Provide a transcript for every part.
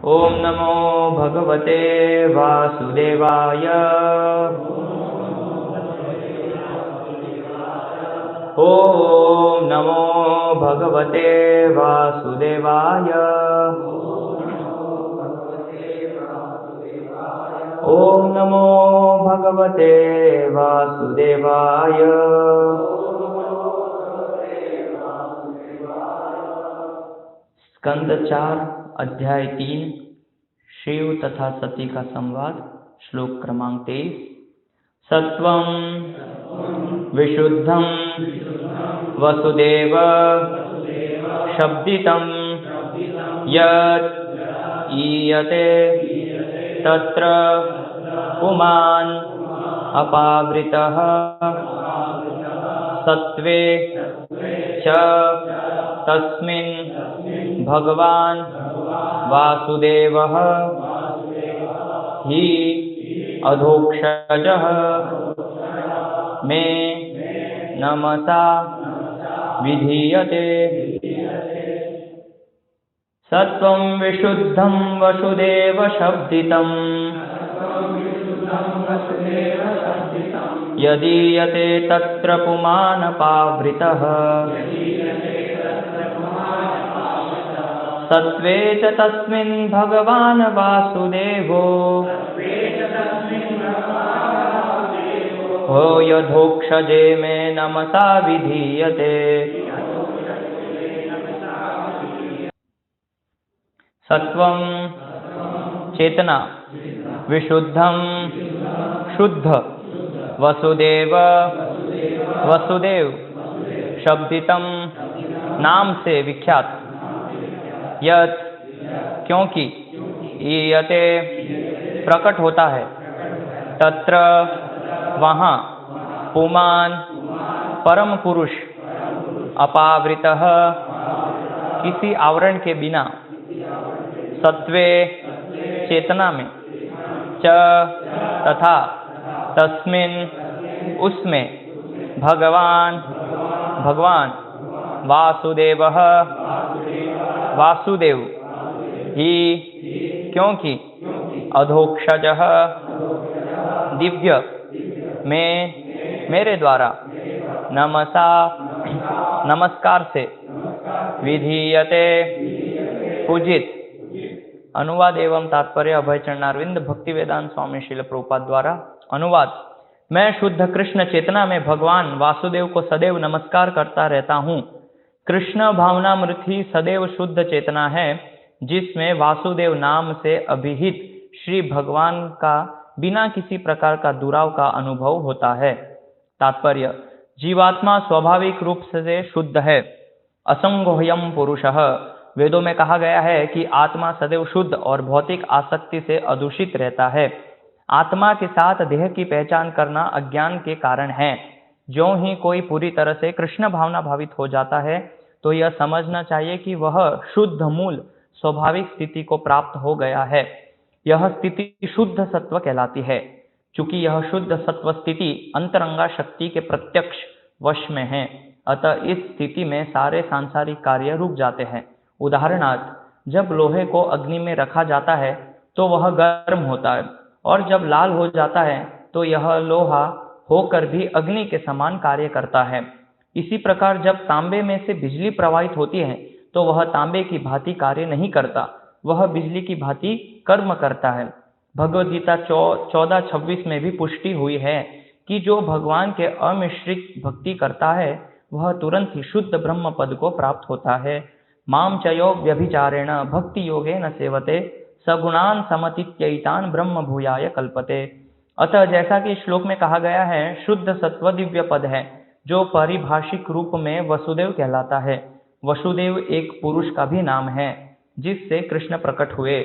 ओम नमो भगवते वासुदेवाय। ओम नमो भगवते वासुदेवाय। ओम नमो भगवते वासुदेवाय। स्कंद 4 अध्याय 3 शिव तथा सती का संवाद। श्लोक क्रमांक 23। सत्वं विशुद्धं वसुदेव शब्दितं यत् ईयते तत्र पुमान् अपावृतः सत्वे च तस्मिन् भगवान् वासुदेवः हि अधोक्षजः मे नमसा विधीयते। सत्वं विशुद्धं वसुदेव शब्दितं यदीयते तत्र पुमानपावृतः सत्वे च तस्मिन् भगवान् वासुदेवो हो यथोक्षजे मे नमसा विधीयते। सत्वं चेतना, विशुद्धं शुद्ध, वसुदेव वसुदेव, शब्दितम नाम से विख्यात, यत् क्योंकि, ईयते प्रकट होता है, तत्र वहाँ, पुमान परम पुरुष, अपावृतः किसी आवरण के बिना, सत्वे चेतना में, च तथा, तस्मिन् उसमें, भगवान वासुदेवः वासुदेव ही क्योंकि, अधोक्षजः दिव्य, में मेरे द्वारा, नमसा नमस्कार से, विधीयते पूजित। अनुवाद एवं तात्पर्य अभय चरणारविंद भक्ति वेदांत स्वामी श्रील प्रभुपाद द्वारा अनुवाद। मैं शुद्ध कृष्ण चेतना में भगवान वासुदेव को सदैव नमस्कार करता रहता हूँ। कृष्ण भावनामृत ही सदैव शुद्ध चेतना है, जिसमें वासुदेव नाम से अभिहित श्री भगवान का बिना किसी प्रकार का दुराव का अनुभव होता है। तात्पर्य: जीवात्मा स्वाभाविक रूप से शुद्ध है। असंगोह्यम पुरुषः, वेदों में कहा गया है कि आत्मा सदैव शुद्ध और भौतिक आसक्ति से अदूषित रहता है। आत्मा के साथ देह की पहचान करना अज्ञान के कारण है। ज्यों ही कोई पूरी तरह से कृष्ण भावना भावित हो जाता है, तो यह समझना चाहिए कि वह शुद्ध मूल स्वाभाविक स्थिति को प्राप्त हो गया है। यह स्थिति शुद्ध सत्व कहलाती है। चूंकि यह शुद्ध सत्व स्थिति अंतरंगा शक्ति के प्रत्यक्ष वश में है, अतः इस स्थिति में सारे सांसारिक कार्य रुक जाते हैं। उदाहरणार्थ, जब लोहे को अग्नि में रखा जाता है तो वह गर्म होता है, और जब लाल हो जाता है तो यह लोहा होकर भी अग्नि के समान कार्य करता है। इसी प्रकार जब तांबे में से बिजली प्रवाहित होती है तो वह तांबे की भांति कार्य नहीं करता, वह बिजली की भांति कर्म करता है। भगवद गीता 14:26 में भी पुष्टि हुई है कि जो भगवान के अमिश्रित भक्ति करता है वह तुरंत ही शुद्ध ब्रह्म पद को प्राप्त होता है। माम चयो व्यभिचारेण भक्ति योगेन सेवते सगुणान समतीत्यैतान ब्रह्म भूयाय कल्पते। अतः जैसा कि श्लोक में कहा गया है, शुद्ध सत्व दिव्य पद है, जो पारिभाषिक रूप में वसुदेव कहलाता है। वसुदेव एक पुरुष का भी नाम है, जिससे कृष्ण प्रकट हुए।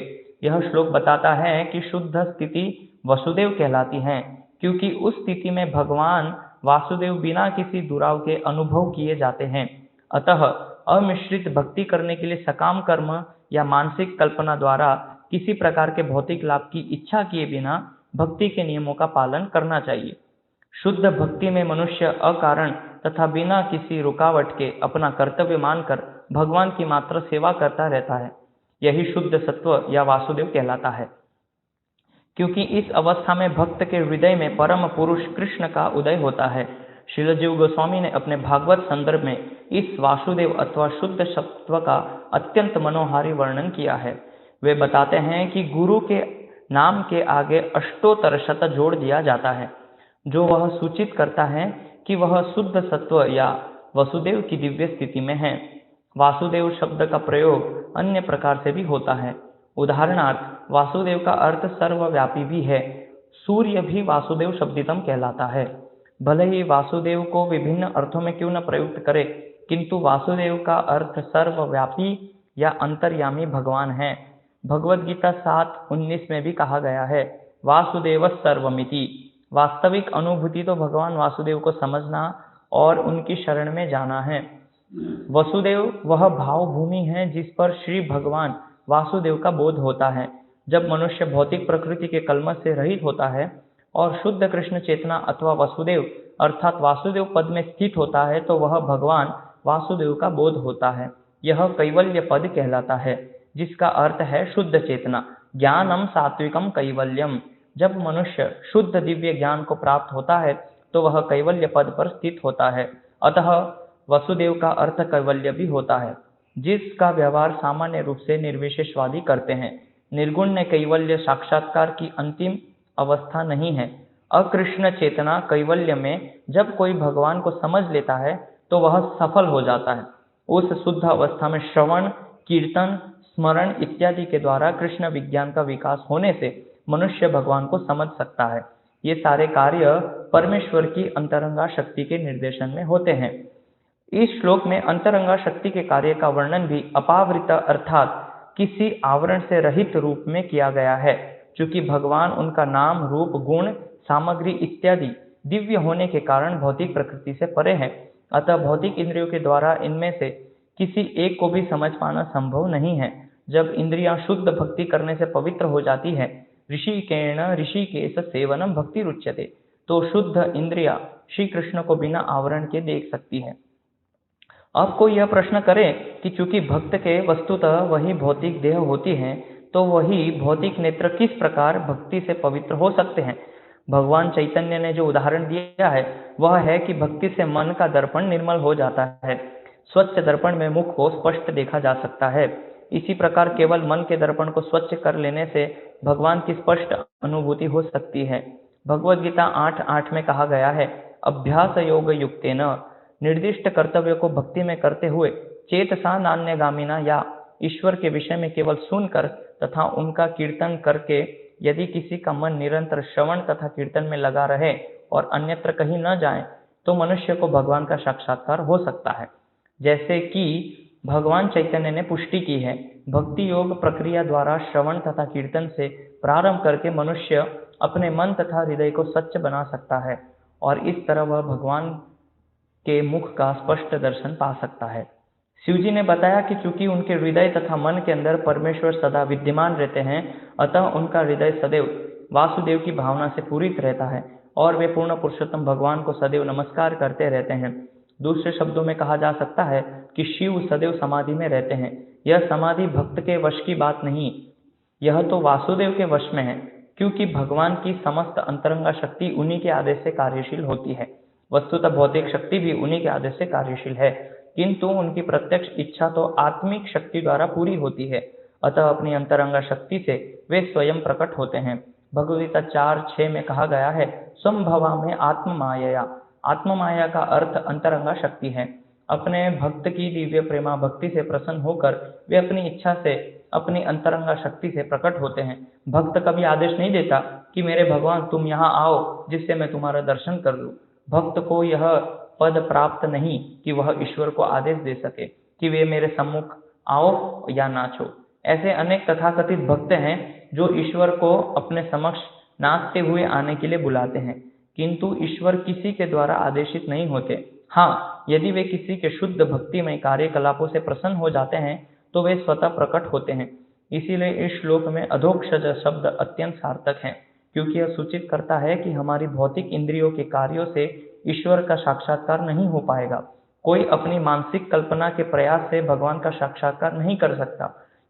यह श्लोक बताता है कि शुद्ध स्थिति वसुदेव कहलाती है, क्योंकि उस स्थिति में भगवान वासुदेव बिना किसी दुराव के अनुभव किए जाते हैं। अतः अमिश्रित भक्ति करने के लिए सकाम कर्म या मानसिक कल्पना द्वारा किसी प्रकार के भौतिक लाभ की इच्छा किए बिना भक्ति के नियमों का पालन करना चाहिए। शुद्ध भक्ति में मनुष्य अकारण तथा बिना किसी रुकावट के अपना कर्तव्य मानकर भगवान की मात्र सेवा करता रहता है। यही शुद्ध सत्व या वासुदेव कहलाता है। क्योंकि इस अवस्था में भक्त के हृदय में परम पुरुष कृष्ण का उदय होता है। श्रीलजीव गोस्वामी ने अपने भागवत संदर्भ में इस वासुदेव अथवा शुद्ध सत्व का अत्यंत मनोहारी वर्णन किया है। वे बताते हैं कि गुरु के नाम के आगे अष्टोत्तर शत जोड़ दिया जाता है, जो वह सूचित करता है कि वह शुद्ध सत्व या वसुदेव की दिव्य स्थिति में है। वासुदेव शब्द का प्रयोग अन्य प्रकार से भी होता है। उदाहरणार्थ वासुदेव का अर्थ सर्वव्यापी भी है। सूर्य भी वासुदेव शब्दितम कहलाता है। भले ही वासुदेव को विभिन्न अर्थों में क्यों न प्रयुक्त करे, किंतु वासुदेव का अर्थ सर्वव्यापी या अंतर्यामी भगवान है। भगवद गीता 7:19 में भी कहा गया है, वासुदेव सर्वमिति। वास्तविक अनुभूति तो भगवान वासुदेव को समझना और उनकी शरण में जाना है। वसुदेव वह भाव भूमि है जिस पर श्री भगवान वासुदेव का बोध होता है। जब मनुष्य भौतिक प्रकृति के कलमश से रहित होता है और शुद्ध कृष्ण चेतना अथवा वसुदेव अर्थात वासुदेव पद में स्थित होता है, तो वह भगवान वासुदेव का बोध होता है। यह कैवल्य पद कहलाता है, जिसका अर्थ है शुद्ध चेतना। ज्ञानम सात्विकम कैवल्यम। जब मनुष्य शुद्ध दिव्य ज्ञान को प्राप्त होता है तो वह कैवल्य पद पर स्थित होता है। अतः वसुदेव का अर्थ कैवल्य भी होता है, जिसका व्यवहार सामान्य रूप से निर्विशेषवादी करते हैं। निर्गुण ने कैवल्य साक्षात्कार की अंतिम अवस्था नहीं है। अकृष्ण चेतना कैवल्य में जब कोई भगवान को समझ लेता है तो वह सफल हो जाता है। उस शुद्ध अवस्था में श्रवण, कीर्तन, स्मरण इत्यादि के द्वारा कृष्ण विज्ञान का विकास होने से मनुष्य भगवान को समझ सकता है। ये सारे कार्य परमेश्वर की अंतरंगा शक्ति के निर्देशन में होते हैं। इस श्लोक में अंतरंगा शक्ति के कार्य का वर्णन भी अपावृत अर्थात किसी आवरण से रहित रूप में किया गया है। चूंकि भगवान उनका नाम, रूप, गुण, सामग्री इत्यादि दिव्य होने के कारण भौतिक प्रकृति से परे है, अतः भौतिक इंद्रियों के द्वारा इनमें से किसी एक को भी समझ पाना संभव नहीं है। जब इंद्रियां शुद्ध भक्ति करने से पवित्र हो जाती है, ऋषिकेण ऋषिकेश सेवनम भक्ति रुच्यते, तो शुद्ध इंद्रिया श्री कृष्ण को बिना आवरण के देख सकती है। अब कोई यह प्रश्न करे कि चूंकि भक्त के वस्तुतः वही भौतिक देह होती है, तो वही भौतिक नेत्र किस प्रकार भक्ति से पवित्र हो सकते हैं। भगवान चैतन्य ने जो उदाहरण दिया है वह है कि भक्ति से मन का दर्पण निर्मल हो जाता है। स्वच्छ दर्पण में मुख को स्पष्ट देखा जा सकता है। इसी प्रकार केवल मन के दर्पण को स्वच्छ कर लेने से भगवान की स्पष्ट अनुभूति हो सकती है। भगवद गीता 8:8 में कहा गया है, अभ्यास योग युक्तेन। निर्दिष्ट कर्तव्य को भक्ति में करते हुए चेतसा नान्यगामिना, या ईश्वर के विषय में केवल सुनकर तथा उनका कीर्तन करके यदि किसी का मन निरंतर श्रवण तथा कीर्तन में लगा रहे और अन्यत्र कहीं न जाए, तो मनुष्य को भगवान का साक्षात्कार हो सकता है। जैसे कि भगवान चैतन्य ने पुष्टि की है, भक्ति योग प्रक्रिया द्वारा श्रवण तथा कीर्तन से प्रारंभ करके मनुष्य अपने मन तथा हृदय को स्वच्छ बना सकता है और इस तरह वह भगवान के मुख का स्पष्ट दर्शन पा सकता है। शिवजी ने बताया कि चूंकि उनके हृदय तथा मन के अंदर परमेश्वर सदा विद्यमान रहते हैं, अतः उनका हृदय सदैव वासुदेव की भावना से पूरित रहता है और वे पूर्ण पुरुषोत्तम भगवान को सदैव नमस्कार करते रहते हैं। दूसरे शब्दों में कहा जा सकता है कि शिव सदैव समाधि में रहते हैं। यह समाधि भक्त के वश की बात नहीं, यह तो वासुदेव के वश में है, क्योंकि भगवान की समस्त अंतरंगा शक्ति उन्हीं के आदेश से कार्यशील होती है। वस्तुतः भौतिक शक्ति भी उन्हीं के आदेश से कार्यशील है, किंतु उनकी प्रत्यक्ष इच्छा तो आत्मिक शक्ति द्वारा पूरी होती है। अतः अपनी अंतरंगा शक्ति से वे स्वयं प्रकट होते हैं। भगवद गीता 4:6 में कहा गया है, स्वयंभवा में आत्ममाया। आत्ममाया का अर्थ अंतरंगा शक्ति है। अपने भक्त की दिव्य प्रेमा भक्ति से प्रसन्न होकर वे अपनी इच्छा से अपनी अंतरंगा शक्ति से प्रकट होते हैं। भक्त कभी आदेश नहीं देता कि मेरे भगवान तुम यहाँ आओ जिससे मैं तुम्हारा दर्शन कर लूं। भक्त को यह पद प्राप्त नहीं कि वह ईश्वर को आदेश दे सके कि वे मेरे सम्मुख आओ या नाचो। ऐसे अनेक तथाकथित भक्त हैं जो ईश्वर को अपने समक्ष नाचते हुए आने के लिए बुलाते हैं, किंतु ईश्वर किसी के द्वारा आदेशित नहीं होते। हाँ, यदि वे किसी के शुद्ध भक्तिमय कार्यकलापों से प्रसन्न हो जाते हैं तो वे स्वतः प्रकट होते हैं। इसीलिए इस श्लोक में अधोक्षज शब्द अत्यंत सार्थक है, क्योंकि यह सूचित करता है कि हमारी भौतिक इंद्रियों के कार्यों से ईश्वर का साक्षात्कार नहीं हो पाएगा। कोई अपनी मानसिक कल्पना के प्रयास से भगवान का साक्षात्कार नहीं कर सकता,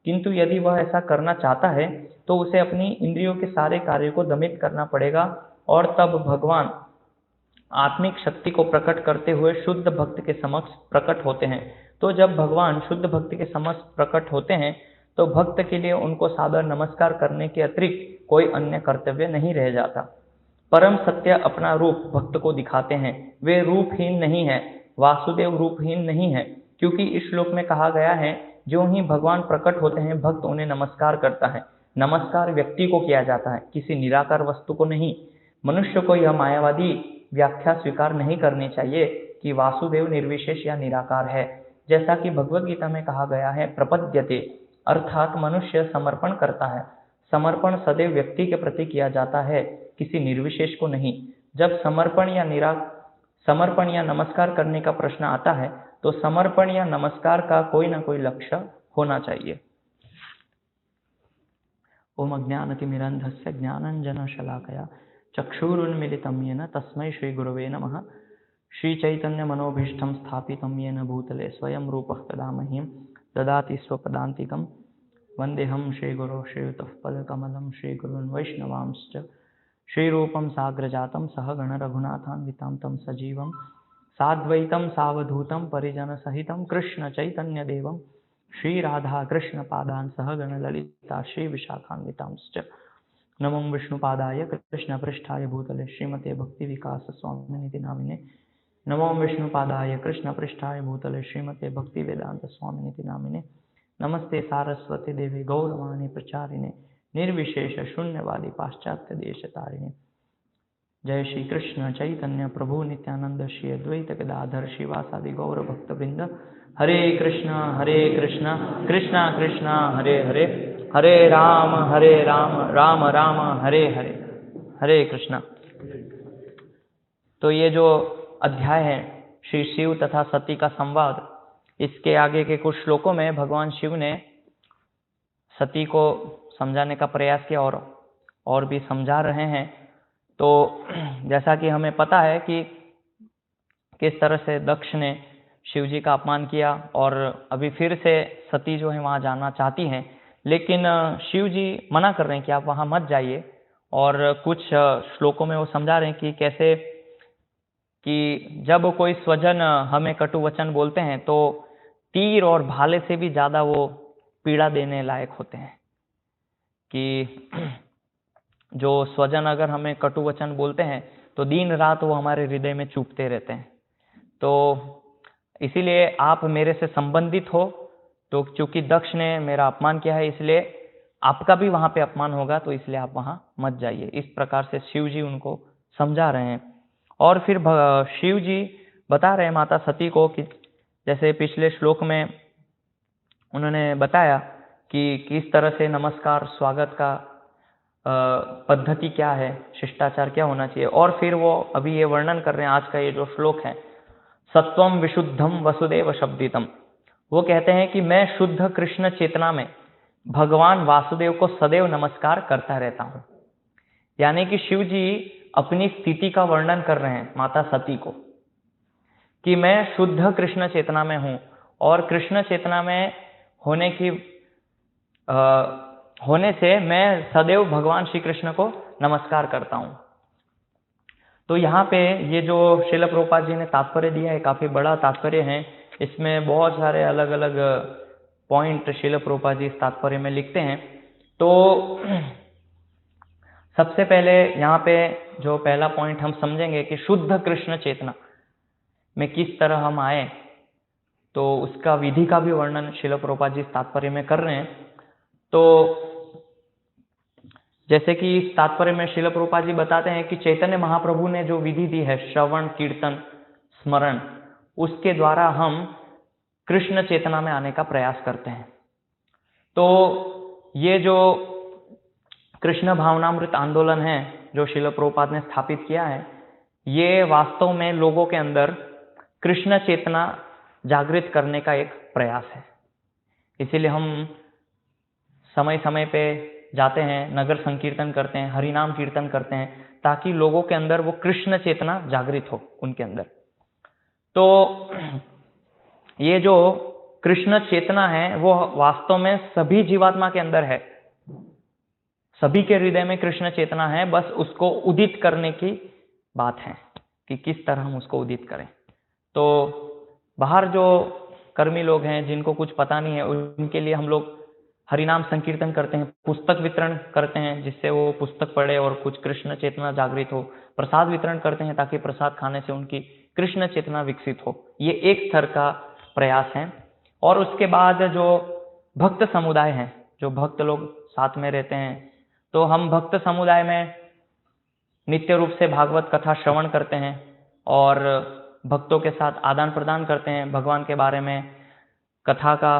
किंतु यदि वह ऐसा करना चाहता है तो उसे अपनी इंद्रियों के सारे कार्यों को दमित करना पड़ेगा और तब भगवान आत्मिक शक्ति को प्रकट करते हुए शुद्ध भक्त के समक्ष प्रकट होते हैं। तो जब भगवान शुद्ध भक्त के समक्ष प्रकट होते हैं तो भक्त के लिए उनको सादर नमस्कार करने के अतिरिक्त कोई अन्य कर्तव्य नहीं रह जाता। परम सत्य अपना रूप भक्त को दिखाते हैं। वे रूपहीन नहीं है, वासुदेव रूपहीन नहीं है, क्योंकि इस श्लोक में कहा गया है जो ही भगवान प्रकट होते हैं भक्त उन्हें नमस्कार करता है। नमस्कार व्यक्ति को किया जाता है, किसी निराकार वस्तु को नहीं। मनुष्य को यह मायावादी व्याख्या स्वीकार नहीं करनी चाहिए कि वासुदेव निर्विशेष या निराकार है। जैसा कि भगवद गीता में कहा गया है, प्रपद्यते, अर्थात मनुष्य समर्पण करता है। समर्पण सदैव व्यक्ति के प्रति किया जाता है, किसी निर्विशेष को नहीं। जब समर्पण या नमस्कार करने का प्रश्न आता है तो समर्पण या नमस्कार का कोई ना कोई लक्ष्य होना चाहिए। ओम अज्ञानतिमिरन्धस्य ज्ञानाञ्जनशलाकया चक्षुरुन्मीलितं येन तस्मै श्रीगुरवे नमः। श्रीचैतन्यमनोभीष्टं स्थापितं येन भूतले स्वयं रूपः कदा मह्यं ददाति स्वपदान्तिकं। वन्देऽहं श्रीगुरो श्रीयुतः पदकमलं श्रीगुरून् वैष्णवांश्च। श्रीरूपं साग्रजातं सहगण रघुनाथान्वितं तं सजीवं साद्वैतं सावधूतं परिजनसहितं कृष्ण चैतन्यदेवं श्रीराधा कृष्णपादान् सहगण ललिता श्रीविशाखान्वितांश्च। नमो विष्णुपादाय कृष्णपृष्ठाय भूतले श्रीमते भक्तिविकासस्वामिनिति नामिने। नमो विष्णुपादाय कृष्णपृष्ठाय भूतले श्रीमते भक्तिवेदान्तस्वामिनिति नामिने। नमस्ते सारस्वती देवी गौरवाणी प्रचारिणे निर्विशेष शून्यवादी पाश्चात्य देशतारिणे। जय श्री कृष्ण चैतन्य प्रभु नित्यानंद श्री अद्वैत गदाधर श्रीवासादि गौर भक्तवृंद। हरे कृष्णा कृष्णा कृष्णा हरे हरे, हरे राम राम राम हरे हरे, हरे कृष्णा। तो ये जो अध्याय है श्री शिव तथा सती का संवाद, इसके आगे के कुछ श्लोकों में भगवान शिव ने सती को समझाने का प्रयास किया और भी समझा रहे हैं। तो जैसा कि हमें पता है कि किस तरह से दक्ष ने शिव जी का अपमान किया और अभी फिर से सती जो है वहाँ जाना चाहती हैं, लेकिन शिव जी मना कर रहे हैं कि आप वहाँ मत जाइए। और कुछ श्लोकों में वो समझा रहे हैं कि कैसे कि जब कोई स्वजन हमें कटु वचन बोलते हैं तो तीर और भाले से भी ज़्यादा वो पीड़ा देने लायक होते हैं। कि जो स्वजन अगर हमें कटु वचन बोलते हैं तो दिन रात वो हमारे हृदय में चुभते रहते हैं। तो इसीलिए आप मेरे से संबंधित हो, तो चूंकि दक्ष ने मेरा अपमान किया है इसलिए आपका भी वहाँ पे अपमान होगा, तो इसलिए आप वहाँ मत जाइए। इस प्रकार से शिव जी उनको समझा रहे हैं। और फिर शिव जी बता रहे हैं माता सती को कि जैसे पिछले श्लोक में उन्होंने बताया कि किस तरह से नमस्कार स्वागत का पद्धति क्या है, शिष्टाचार क्या होना चाहिए। और फिर वो अभी ये वर्णन कर रहे हैं, आज का ये जो श्लोक है, सत्वम विशुद्धम वसुदेव शब्दितम। वो कहते हैं कि मैं शुद्ध कृष्ण चेतना में भगवान वासुदेव को सदैव नमस्कार करता रहता हूँ। यानी कि शिव जी अपनी स्थिति का वर्णन कर रहे हैं माता सती को कि मैं शुद्ध कृष्ण चेतना में हूँ और कृष्ण चेतना में होने से मैं सदैव भगवान श्री कृष्ण को नमस्कार करता हूँ। तो यहाँ पे ये जो श्रील प्रभुपाद जी ने तात्पर्य दिया है, काफ़ी बड़ा तात्पर्य है। इसमें बहुत सारे अलग अलग पॉइंट श्रील प्रभुपाद जी इस तात्पर्य में लिखते हैं। तो सबसे पहले यहाँ पे जो पहला पॉइंट हम समझेंगे कि शुद्ध कृष्ण चेतना में किस तरह हम आए, तो उसका विधि का भी वर्णन श्रील प्रभुपाद जी इस तात्पर्य में कर रहे हैं। तो जैसे कि इस तात्पर्य में श्रील प्रभुपाद जी बताते हैं कि चैतन्य महाप्रभु ने जो विधि दी है श्रवण कीर्तन स्मरण, उसके द्वारा हम कृष्ण चेतना में आने का प्रयास करते हैं। तो ये जो कृष्ण भावनामृत आंदोलन है जो श्रील प्रभुपाद ने स्थापित किया है, ये वास्तव में लोगों के अंदर कृष्ण चेतना जागृत करने का एक प्रयास है। इसीलिए हम समय समय पे जाते हैं, नगर संकीर्तन करते हैं, हरिनाम कीर्तन करते हैं, ताकि लोगों के अंदर वो कृष्ण चेतना जागृत हो उनके अंदर। तो ये जो कृष्ण चेतना है वो वास्तव में सभी जीवात्मा के अंदर है, सभी के हृदय में कृष्ण चेतना है, बस उसको उदित करने की बात है कि किस तरह हम उसको उदित करें। तो बाहर जो कर्मी लोग हैं जिनको कुछ पता नहीं है, उनके लिए हम लोग हरिनाम संकीर्तन करते हैं, पुस्तक वितरण करते हैं जिससे वो पुस्तक पढ़े और कुछ कृष्ण चेतना जागृत हो, प्रसाद वितरण करते हैं ताकि प्रसाद खाने से उनकी कृष्ण चेतना विकसित हो। ये एक स्तर का प्रयास है। और उसके बाद जो भक्त समुदाय हैं, जो भक्त लोग साथ में रहते हैं, तो हम भक्त समुदाय में नित्य रूप से भागवत कथा श्रवण करते हैं और भक्तों के साथ आदान प्रदान करते हैं, भगवान के बारे में कथा का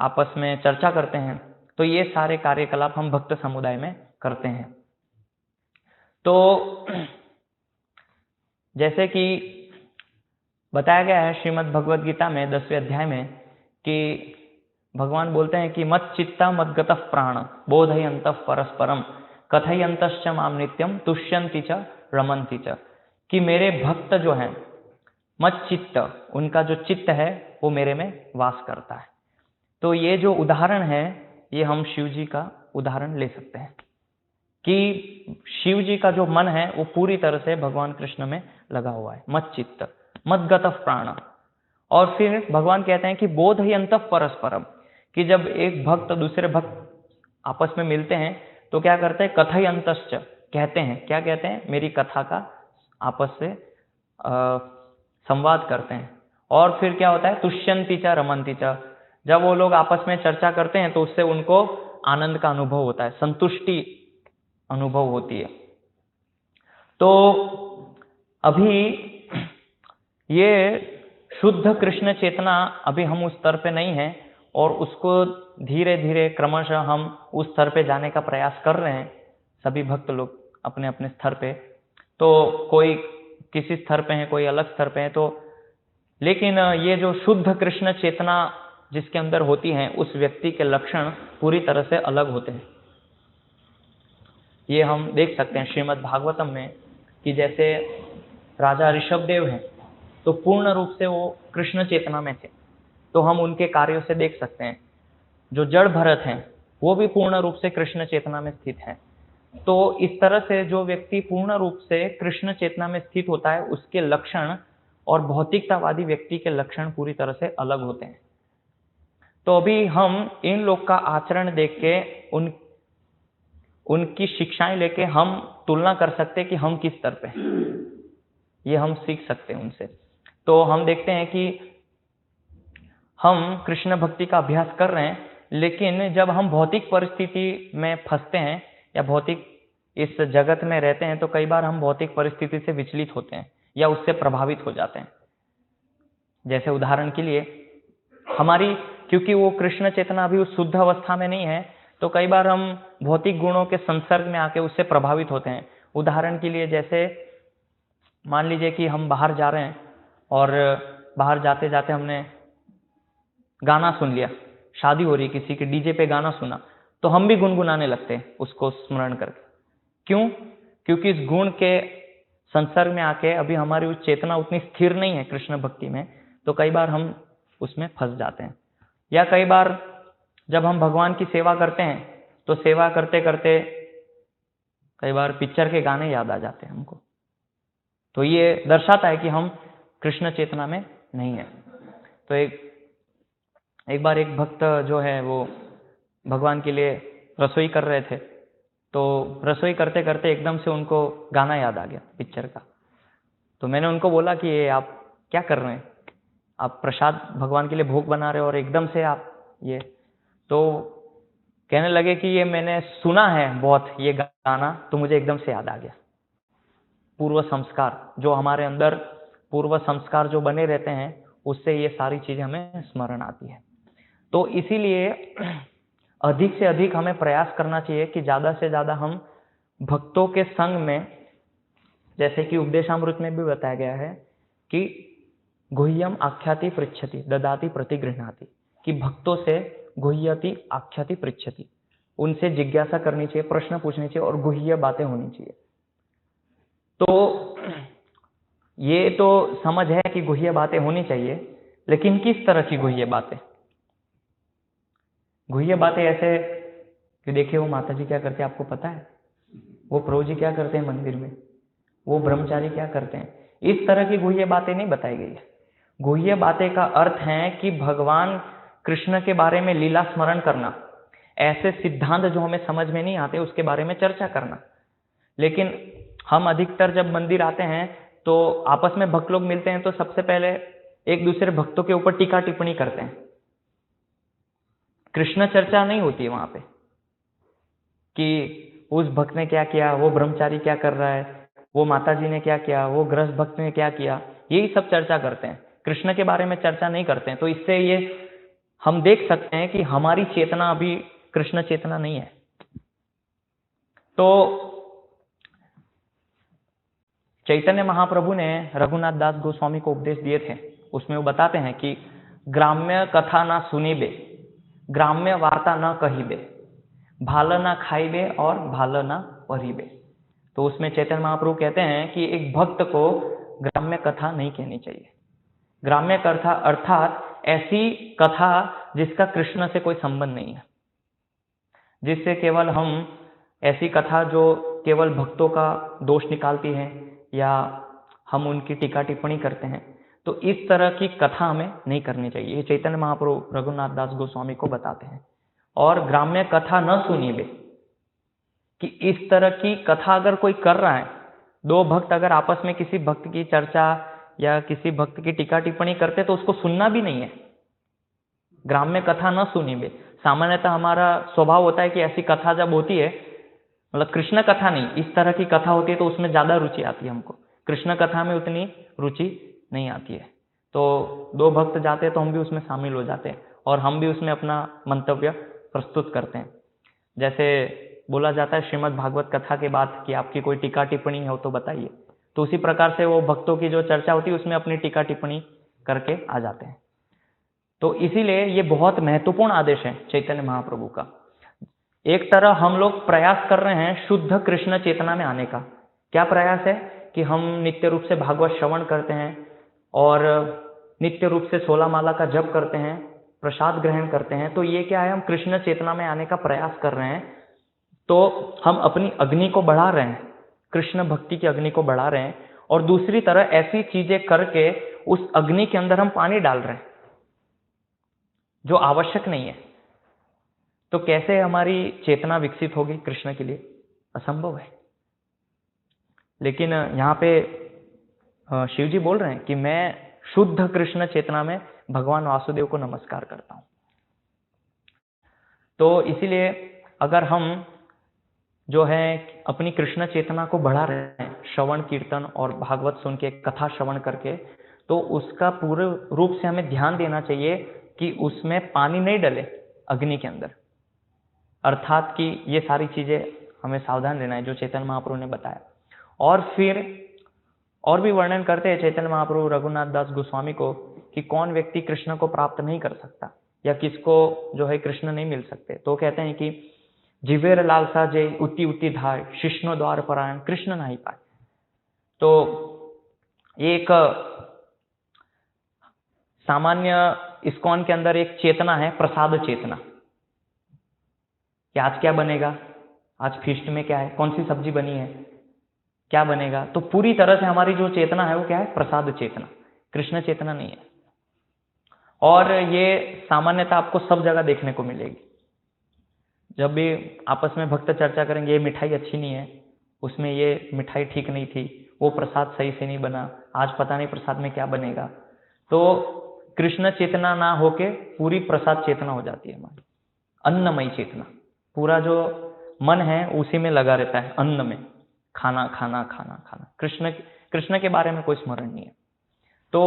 आपस में चर्चा करते हैं। तो ये सारे कार्यकलाप हम भक्त समुदाय में करते हैं। तो जैसे कि बताया गया है श्रीमद् भगवद गीता में 10वें अध्याय में कि भगवान बोलते हैं कि मत चित्ता मत गतः प्राण बोधयन्तः परस्परम कथयन्तश्च माम नित्यम तुष्यन्ति च रमन्ति च, कि मेरे भक्त जो हैं मत चित्त, उनका जो चित्त है वो मेरे में वास करता है। तो ये जो उदाहरण है ये हम शिव जी का उदाहरण ले सकते हैं कि शिव जी का जो मन है वो पूरी तरह से भगवान कृष्ण में लगा हुआ है, मत चित्त मत गतः प्राण। और फिर भगवान कहते हैं कि बोधयन्तः परस्परम, कि जब एक भक्त दूसरे भक्त आपस में मिलते हैं तो क्या करते हैं, कथयन्तश्च, कहते हैं, क्या कहते हैं, मेरी कथा का आपस से संवाद करते हैं। और फिर क्या होता है, तुष्यन्ति च रमन्ति च, जब वो लोग आपस में चर्चा करते हैं तो उससे उनको आनंद का अनुभव होता है, संतुष्टि अनुभव होती है। तो अभी ये शुद्ध कृष्ण चेतना अभी हम उस स्तर पे नहीं है और उसको धीरे धीरे क्रमशः हम उस स्तर पे जाने का प्रयास कर रहे हैं, सभी भक्त लोग अपने अपने स्तर पे। तो कोई किसी स्तर पे है, कोई अलग स्तर पे है। तो लेकिन ये जो शुद्ध कृष्ण चेतना जिसके अंदर होती है उस व्यक्ति के लक्षण पूरी तरह से अलग होते हैं। ये हम देख सकते हैं श्रीमद् भागवतम में कि जैसे राजा ऋषभदेव हैं तो पूर्ण रूप से वो कृष्ण चेतना में थे, तो हम उनके कार्यों से देख सकते हैं। जो जड़ भरत हैं वो भी पूर्ण रूप से कृष्ण चेतना में स्थित हैं। तो इस तरह से जो व्यक्ति पूर्ण रूप से कृष्ण चेतना में स्थित होता है उसके लक्षण और भौतिकतावादी व्यक्ति के लक्षण पूरी तरह से अलग होते हैं। तो अभी हम इन लोग का आचरण देख के उनकी शिक्षाएं लेके हम तुलना कर सकते हैं कि हम किस स्तर पे हैं, ये हम सीख सकते हैं उनसे। तो हम देखते हैं कि हम कृष्ण भक्ति का अभ्यास कर रहे हैं, लेकिन जब हम भौतिक परिस्थिति में फंसते हैं या भौतिक इस जगत में रहते हैं तो कई बार हम भौतिक परिस्थिति से विचलित होते हैं या उससे प्रभावित हो जाते हैं। जैसे उदाहरण के लिए हमारी, क्योंकि वो कृष्ण चेतना अभी उस शुद्ध अवस्था में नहीं है, तो कई बार हम भौतिक गुणों के संसर्ग में आके उससे प्रभावित होते हैं। उदाहरण के लिए जैसे मान लीजिए कि हम बाहर जा रहे हैं और बाहर जाते जाते हमने गाना सुन लिया, शादी हो रही किसी के, डीजे पे गाना सुना, तो हम भी गुनगुनाने लगते हैं उसको स्मरण करके। क्यों? क्योंकि इस गुण के संसर्ग में आके अभी हमारी उस चेतना उतनी स्थिर नहीं है कृष्ण भक्ति में, तो कई बार हम उसमें फंस जाते हैं। या कई बार जब हम भगवान की सेवा करते हैं तो सेवा करते करते कई बार पिक्चर के गाने याद आ जाते हैं हमको, तो ये दर्शाता है कि हम कृष्ण चेतना में नहीं है। तो एक बार एक भक्त जो है वो भगवान के लिए रसोई कर रहे थे, तो रसोई करते करते एकदम से उनको गाना याद आ गया पिक्चर का। तो मैंने उनको बोला कि ये आप क्या कर रहे हैं, आप प्रसाद भगवान के लिए भोग बना रहे हो और एकदम से आप ये, तो कहने लगे कि ये मैंने सुना है बहुत ये गाना, तो मुझे एकदम से याद आ गया। पूर्व संस्कार, जो हमारे अंदर पूर्व संस्कार जो बने रहते हैं उससे ये सारी चीजें हमें स्मरण आती है। तो इसीलिए अधिक से अधिक हमें प्रयास करना चाहिए कि ज्यादा से ज्यादा हम भक्तों के संग में, जैसे कि उपदेशामृत में भी बताया गया है कि गुह्यम आख्याति पृच्छति ददाति प्रतिगृह्णाति, कि भक्तों से गुह्यति आख्याति पृच्छति, उनसे जिज्ञासा करनी चाहिए, प्रश्न पूछने चाहिए और गुह्य बातें होनी चाहिए। तो ये तो समझ है कि गुह्य बातें होनी चाहिए, लेकिन किस तरह की गुह्य बातें? गुह्य बातें ऐसे कि देखिए वो माता जी क्या करते हैं आपको पता है, वो प्रभु जी क्या करते हैं मंदिर में, वो ब्रह्मचारी क्या करते हैं, इस तरह की गुह्य बातें नहीं बताई गई है। गुह्य बातें का अर्थ है कि भगवान कृष्ण के बारे में लीला स्मरण करना, ऐसे सिद्धांत जो हमें समझ में नहीं आते उसके बारे में चर्चा करना। लेकिन हम अधिकतर जब मंदिर आते हैं तो आपस में भक्त लोग मिलते हैं तो सबसे पहले एक दूसरे भक्तों के ऊपर टीका टिप्पणी करते हैं। कृष्ण चर्चा नहीं होती है वहां पे कि उस भक्त ने क्या किया, वो ब्रह्मचारी क्या कर रहा है, वो माता जी ने क्या किया, वो गृहस्थ भक्त ने क्या किया, यही सब चर्चा करते हैं, कृष्ण के बारे में चर्चा नहीं करते हैं। तो इससे ये हम देख सकते हैं कि हमारी चेतना अभी कृष्ण चेतना नहीं है। तो चैतन्य महाप्रभु ने रघुनाथ दास गोस्वामी को उपदेश दिए थे, उसमें वो बताते हैं कि ग्राम्य कथा ना सुनीबे, ग्राम्य वार्ता न कहीबे, भाल ना खाईबे और भाल ना पढ़ीबे। तो उसमें चैतन्य महाप्रभु कहते हैं कि एक भक्त को ग्राम्य कथा नहीं कहनी चाहिए। ग्राम्य कथा अर्थात ऐसी कथा जिसका कृष्ण से कोई संबंध नहीं है, जिससे केवल हम ऐसी कथा जो केवल भक्तों का दोष निकालती है या हम उनकी टीका टिप्पणी करते हैं, तो इस तरह की कथा हमें नहीं करनी चाहिए। ये चैतन्य महाप्रभु रघुनाथ दास गोस्वामी को बताते हैं। और ग्राम्य कथा न सुनीबे, कि इस तरह की कथा अगर कोई कर रहा है, दो भक्त अगर आपस में किसी भक्त की चर्चा या किसी भक्त की टीका टिप्पणी करते तो उसको सुनना भी नहीं है। ग्राम्य कथा न सुनीबे, सामान्यतः हमारा स्वभाव होता है कि ऐसी कथा जब होती है, मतलब कृष्ण कथा नहीं, इस तरह की कथा होती है तो उसमें ज्यादा रुचि आती है हमको, कृष्ण कथा में उतनी रुचि नहीं आती है। तो दो भक्त जाते हैं तो हम भी उसमें शामिल हो जाते हैं और हम भी उसमें अपना मंतव्य प्रस्तुत करते हैं। जैसे बोला जाता है श्रीमद् भागवत कथा के बाद कि आपकी कोई टीका टिप्पणी हो तो बताइए, तो उसी प्रकार से वो भक्तों की जो चर्चा होती है उसमें अपनी टीका टिप्पणी करके आ जाते हैं। तो इसीलिए ये बहुत महत्वपूर्ण आदेश है चैतन्य महाप्रभु का। एक तरह हम लोग प्रयास कर रहे हैं शुद्ध कृष्ण चेतना में आने का। क्या प्रयास है कि हम नित्य रूप से भागवत श्रवण करते हैं और नित्य रूप से 16 माला का जप करते हैं, प्रसाद ग्रहण करते हैं। तो ये क्या है, हम कृष्ण चेतना में आने का प्रयास कर रहे हैं। तो हम अपनी अग्नि को बढ़ा रहे हैं, कृष्ण भक्ति की अग्नि को बढ़ा रहे हैं। और दूसरी तरह ऐसी चीजें करके उस अग्नि के अंदर हम पानी डाल रहे हैं जो आवश्यक नहीं है। तो कैसे हमारी चेतना विकसित होगी कृष्ण के लिए? असंभव है। लेकिन यहाँ पे शिव जी बोल रहे हैं कि मैं शुद्ध कृष्ण चेतना में भगवान वासुदेव को नमस्कार करता हूं। तो इसीलिए अगर हम जो है अपनी कृष्ण चेतना को बढ़ा रहे हैं श्रवण कीर्तन और भागवत सुन के, कथा श्रवण करके, तो उसका पूरे रूप से हमें ध्यान देना चाहिए कि उसमें पानी नहीं डले अग्नि के अंदर। अर्थात कि ये सारी चीजें हमें सावधान रहना है जो चैतन्य महाप्रभु ने बताया। और फिर और भी वर्णन करते हैं चैतन्य महाप्रभु रघुनाथ दास गोस्वामी को कि कौन व्यक्ति कृष्ण को प्राप्त नहीं कर सकता या किसको जो है कृष्ण नहीं मिल सकते। तो कहते हैं कि जीवेर लालसा जय उति उति धाय, शिष्णो द्वार परायण कृष्ण नहीं पाए। तो एक सामान्य इस्कॉन के अंदर एक चेतना है, प्रसाद चेतना, कि आज क्या बनेगा, आज फीस्ट में क्या है, कौन सी सब्जी बनी है, क्या बनेगा। तो पूरी तरह से हमारी जो चेतना है वो क्या है, प्रसाद चेतना, कृष्ण चेतना नहीं है। और ये सामान्यतः आपको सब जगह देखने को मिलेगी। जब भी आपस में भक्त चर्चा करेंगे, ये मिठाई अच्छी नहीं है, उसमें ये मिठाई ठीक नहीं थी, वो प्रसाद सही से नहीं बना, आज पता नहीं प्रसाद में क्या बनेगा। तो कृष्ण चेतना ना होके पूरी प्रसाद चेतना हो जाती है हमारी, अन्नमयी चेतना। पूरा जो मन है उसी में लगा रहता है, अन्न में, खाना खाना खाना खाना, कृष्ण के बारे में कोई स्मरण नहीं है। तो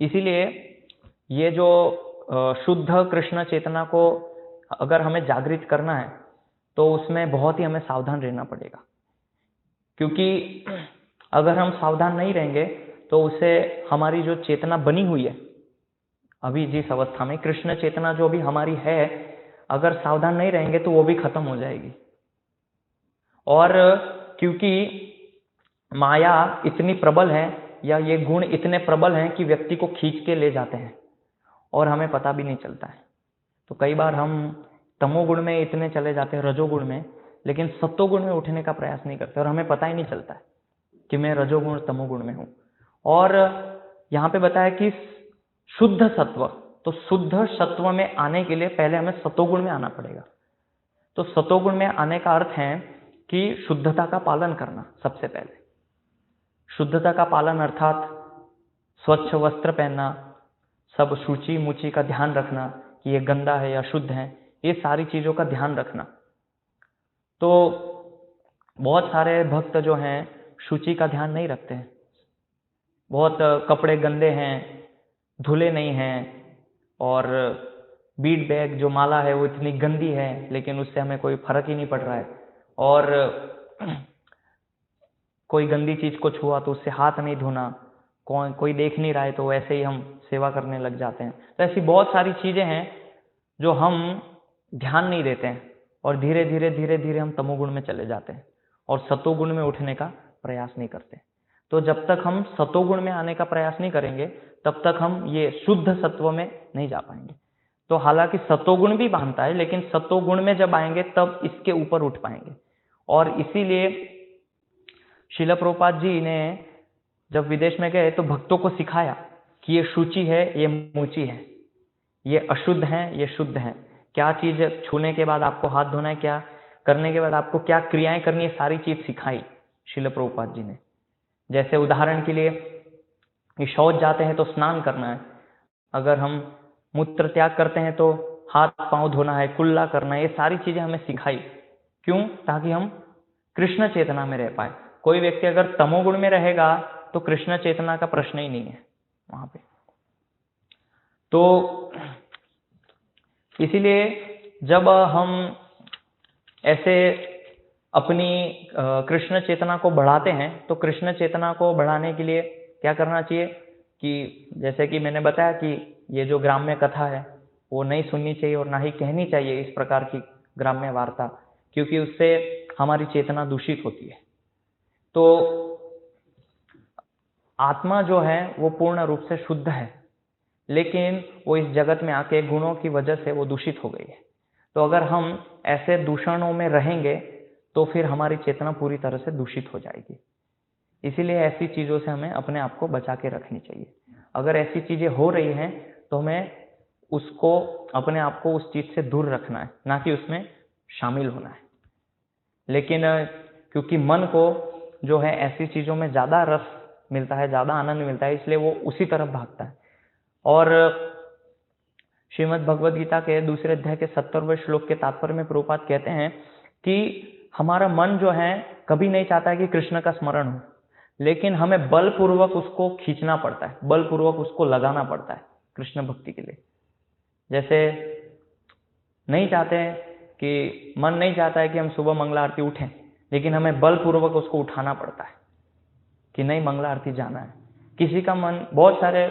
इसीलिए ये जो शुद्ध कृष्ण चेतना को अगर हमें जागृत करना है तो उसमें बहुत ही हमें सावधान रहना पड़ेगा। क्योंकि अगर हम सावधान नहीं रहेंगे तो उससे हमारी जो चेतना बनी हुई है अभी जिस अवस्था में, कृष्ण चेतना जो भी हमारी है, अगर सावधान नहीं रहेंगे तो वो भी खत्म हो जाएगी। और क्योंकि माया इतनी प्रबल है या ये गुण इतने प्रबल हैं कि व्यक्ति को खींच के ले जाते हैं और हमें पता भी नहीं चलता है। तो कई बार हम तमोगुण में इतने चले जाते हैं, रजोगुण में, लेकिन सत्वगुण में उठने का प्रयास नहीं करते और हमें पता ही नहीं चलता है कि मैं रजोगुण तमोगुण में हूं। और यहाँ पे बताया कि शुद्ध सत्व, तो शुद्ध सत्व में आने के लिए पहले हमें सतोगुण में आना पड़ेगा। तो सतोगुण में आने का अर्थ है कि शुद्धता का पालन करना। सबसे पहले शुद्धता का पालन अर्थात स्वच्छ वस्त्र पहनना, सब शुचि मुचि का ध्यान रखना कि ये गंदा है या शुद्ध है, ये सारी चीजों का ध्यान रखना। तो बहुत सारे भक्त जो हैं शुचि का ध्यान नहीं रखते हैं, बहुत कपड़े गंदे हैं, धुले नहीं हैं, और बीड बैग जो माला है वो इतनी गंदी है, लेकिन उससे हमें कोई फर्क ही नहीं पड़ रहा है। और कोई गंदी चीज को छुआ तो उससे हाथ नहीं धोना, कोई देख नहीं रहा है तो वैसे ही हम सेवा करने लग जाते हैं। तो ऐसी बहुत सारी चीजें हैं जो हम ध्यान नहीं देते हैं और धीरे धीरे धीरे धीरे हम तमोगुण में चले जाते हैं और सतोगुण में उठने का प्रयास नहीं करते। तो जब तक हम सतोगुण में आने का प्रयास नहीं करेंगे तब तक हम ये शुद्ध सत्व में नहीं जा पाएंगे। तो हालांकि सतोगुण भी बांधता है, लेकिन सतोगुण में जब आएंगे तब इसके ऊपर उठ पाएंगे। और इसीलिए श्रील प्रभुपाद जी ने जब विदेश में गए तो भक्तों को सिखाया कि ये शुचि है, ये मुचि है, ये अशुद्ध है, ये शुद्ध है, क्या चीज छूने के बाद आपको हाथ धोना है, क्या करने के बाद आपको क्या क्रियाएं करनी है, सारी चीज सिखाई श्रील प्रभुपाद जी ने। जैसे उदाहरण के लिए शौच जाते हैं तो स्नान करना है, अगर हम मूत्र त्याग करते हैं तो हाथ पांव धोना है, कुल्ला करना है, ये सारी चीजें हमें सिखाई। क्यों? ताकि हम कृष्ण चेतना में रह पाए। कोई व्यक्ति अगर तमोगुण में रहेगा तो कृष्ण चेतना का प्रश्न ही नहीं है वहां पे। तो इसीलिए जब हम ऐसे अपनी कृष्ण चेतना को बढ़ाते हैं तो कृष्ण चेतना को बढ़ाने के लिए क्या करना चाहिए कि जैसे कि मैंने बताया कि ये जो ग्राम्य कथा है वो नहीं सुननी चाहिए और ना ही कहनी चाहिए इस प्रकार की ग्राम्य वार्ता, क्योंकि उससे हमारी चेतना दूषित होती है। तो आत्मा जो है वो पूर्ण रूप से शुद्ध है, लेकिन वो इस जगत में आके गुणों की वजह से वो दूषित हो गई है। तो अगर हम ऐसे दूषणों में रहेंगे तो फिर हमारी चेतना पूरी तरह से दूषित हो जाएगी। इसीलिए ऐसी चीजों से हमें अपने आप को बचा के रखनी चाहिए। अगर ऐसी चीजें हो रही हैं तो हमें उसको, अपने आप को उस चीज से दूर रखना है, ना कि उसमें शामिल होना है। लेकिन क्योंकि मन को जो है ऐसी चीजों में ज्यादा रस मिलता है, ज्यादा आनंद मिलता है, इसलिए वो उसी तरफ भागता है। और श्रीमद् भगवद गीता के दूसरे अध्याय के 70वें श्लोक के तात्पर्य में प्रभुपाद कहते हैं कि हमारा मन जो है कभी नहीं चाहता है कि कृष्ण का स्मरण हो, लेकिन हमें बलपूर्वक उसको खींचना पड़ता है, बलपूर्वक उसको लगाना पड़ता है कृष्ण भक्ति के लिए। जैसे नहीं चाहते हैं कि, मन नहीं चाहता है कि हम सुबह मंगला आरती उठें, लेकिन हमें बलपूर्वक उसको उठाना पड़ता है कि नहीं, मंगला आरती जाना है। किसी का मन, बहुत सारे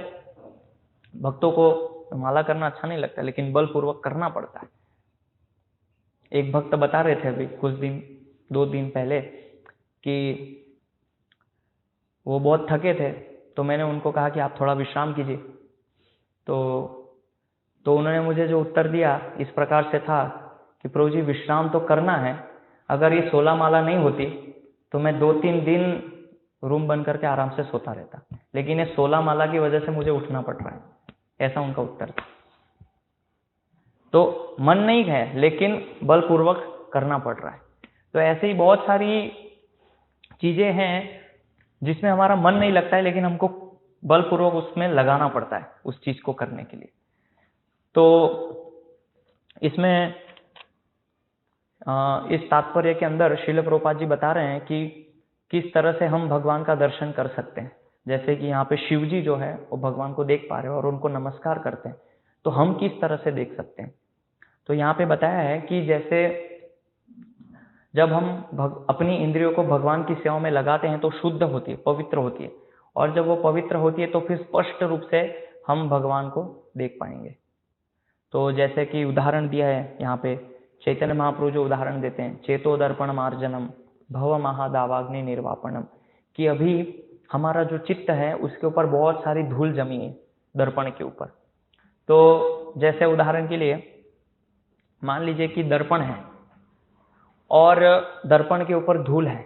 भक्तों को माला करना अच्छा नहीं लगता, लेकिन बलपूर्वक करना पड़ता है। एक भक्त बता रहे थे अभी कुछ दिन, 2 दिन पहले, कि वो बहुत थके थे, तो मैंने उनको कहा कि आप थोड़ा विश्राम कीजिए। तो उन्होंने मुझे जो उत्तर दिया इस प्रकार से था कि प्रभु जी, विश्राम तो करना है, अगर ये 16 माला नहीं होती तो मैं 2-3 दिन रूम बंद करके आराम से सोता रहता, लेकिन ये 16 माला की वजह से मुझे उठना पड़ रहा है, ऐसा उनका उत्तर था। तो मन नहीं है, लेकिन बलपूर्वक करना पड़ रहा है। तो ऐसे ही बहुत सारी चीजें हैं जिसमें हमारा मन नहीं लगता है, लेकिन हमको बलपूर्वक उसमें लगाना पड़ता है उस चीज को करने के लिए। तो इसमें इस तात्पर्य के अंदर श्रील प्रभुपाद जी बता रहे हैं कि किस तरह से हम भगवान का दर्शन कर सकते हैं। जैसे कि यहाँ पे शिव जी जो है वो भगवान को देख पा रहे हैं और उनको नमस्कार करते हैं, तो हम किस तरह से देख सकते हैं। तो यहाँ पे बताया है कि जैसे जब हम अपनी इंद्रियों को भगवान की सेवा में लगाते हैं तो शुद्ध होती है, पवित्र होती है, और जब वो पवित्र होती है तो फिर स्पष्ट रूप से हम भगवान को देख पाएंगे। तो जैसे कि उदाहरण दिया है यहाँ पे, चैतन्य महाप्रभु जो उदाहरण देते हैं, चेतो दर्पण मार्जनम भव महादावाग्नि निर्वापणम, कि अभी हमारा जो चित्त है उसके ऊपर बहुत सारी धूल जमी है दर्पण के ऊपर। तो जैसे उदाहरण के लिए मान लीजिए कि दर्पण है और दर्पण के ऊपर धूल है,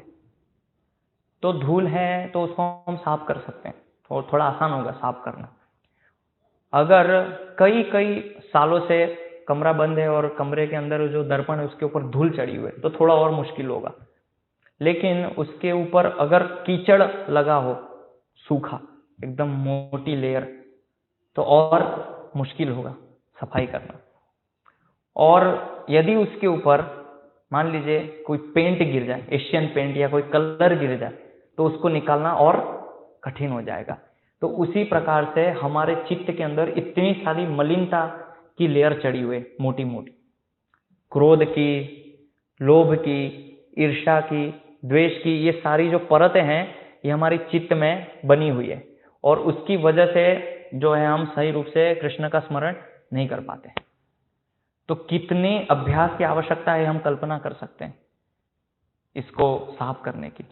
तो धूल है तो उसको हम साफ कर सकते हैं और थोड़ा आसान होगा साफ करना। अगर कई कई सालों से कमरा बंद है और कमरे के अंदर जो दर्पण है उसके ऊपर धूल चढ़ी हुई है तो थोड़ा और मुश्किल होगा। लेकिन उसके ऊपर अगर कीचड़ लगा हो, सूखा एकदम मोटी लेयर, तो और मुश्किल होगा सफाई करना। और यदि उसके ऊपर मान लीजिए कोई पेंट गिर जाए, एशियन पेंट या कोई कलर गिर जाए, तो उसको निकालना और कठिन हो जाएगा। तो उसी प्रकार से हमारे चित्त के अंदर इतनी सारी मलिनता की लेयर चढ़ी हुई, मोटी मोटी, क्रोध की, लोभ की, ईर्ष्या की, द्वेष की, ये सारी जो परतें हैं ये हमारी चित्त में बनी हुई है और उसकी वजह से जो है हम सही रूप से कृष्ण का स्मरण नहीं कर पाते। तो कितने अभ्यास की आवश्यकता है हम कल्पना कर सकते हैं इसको साफ करने की।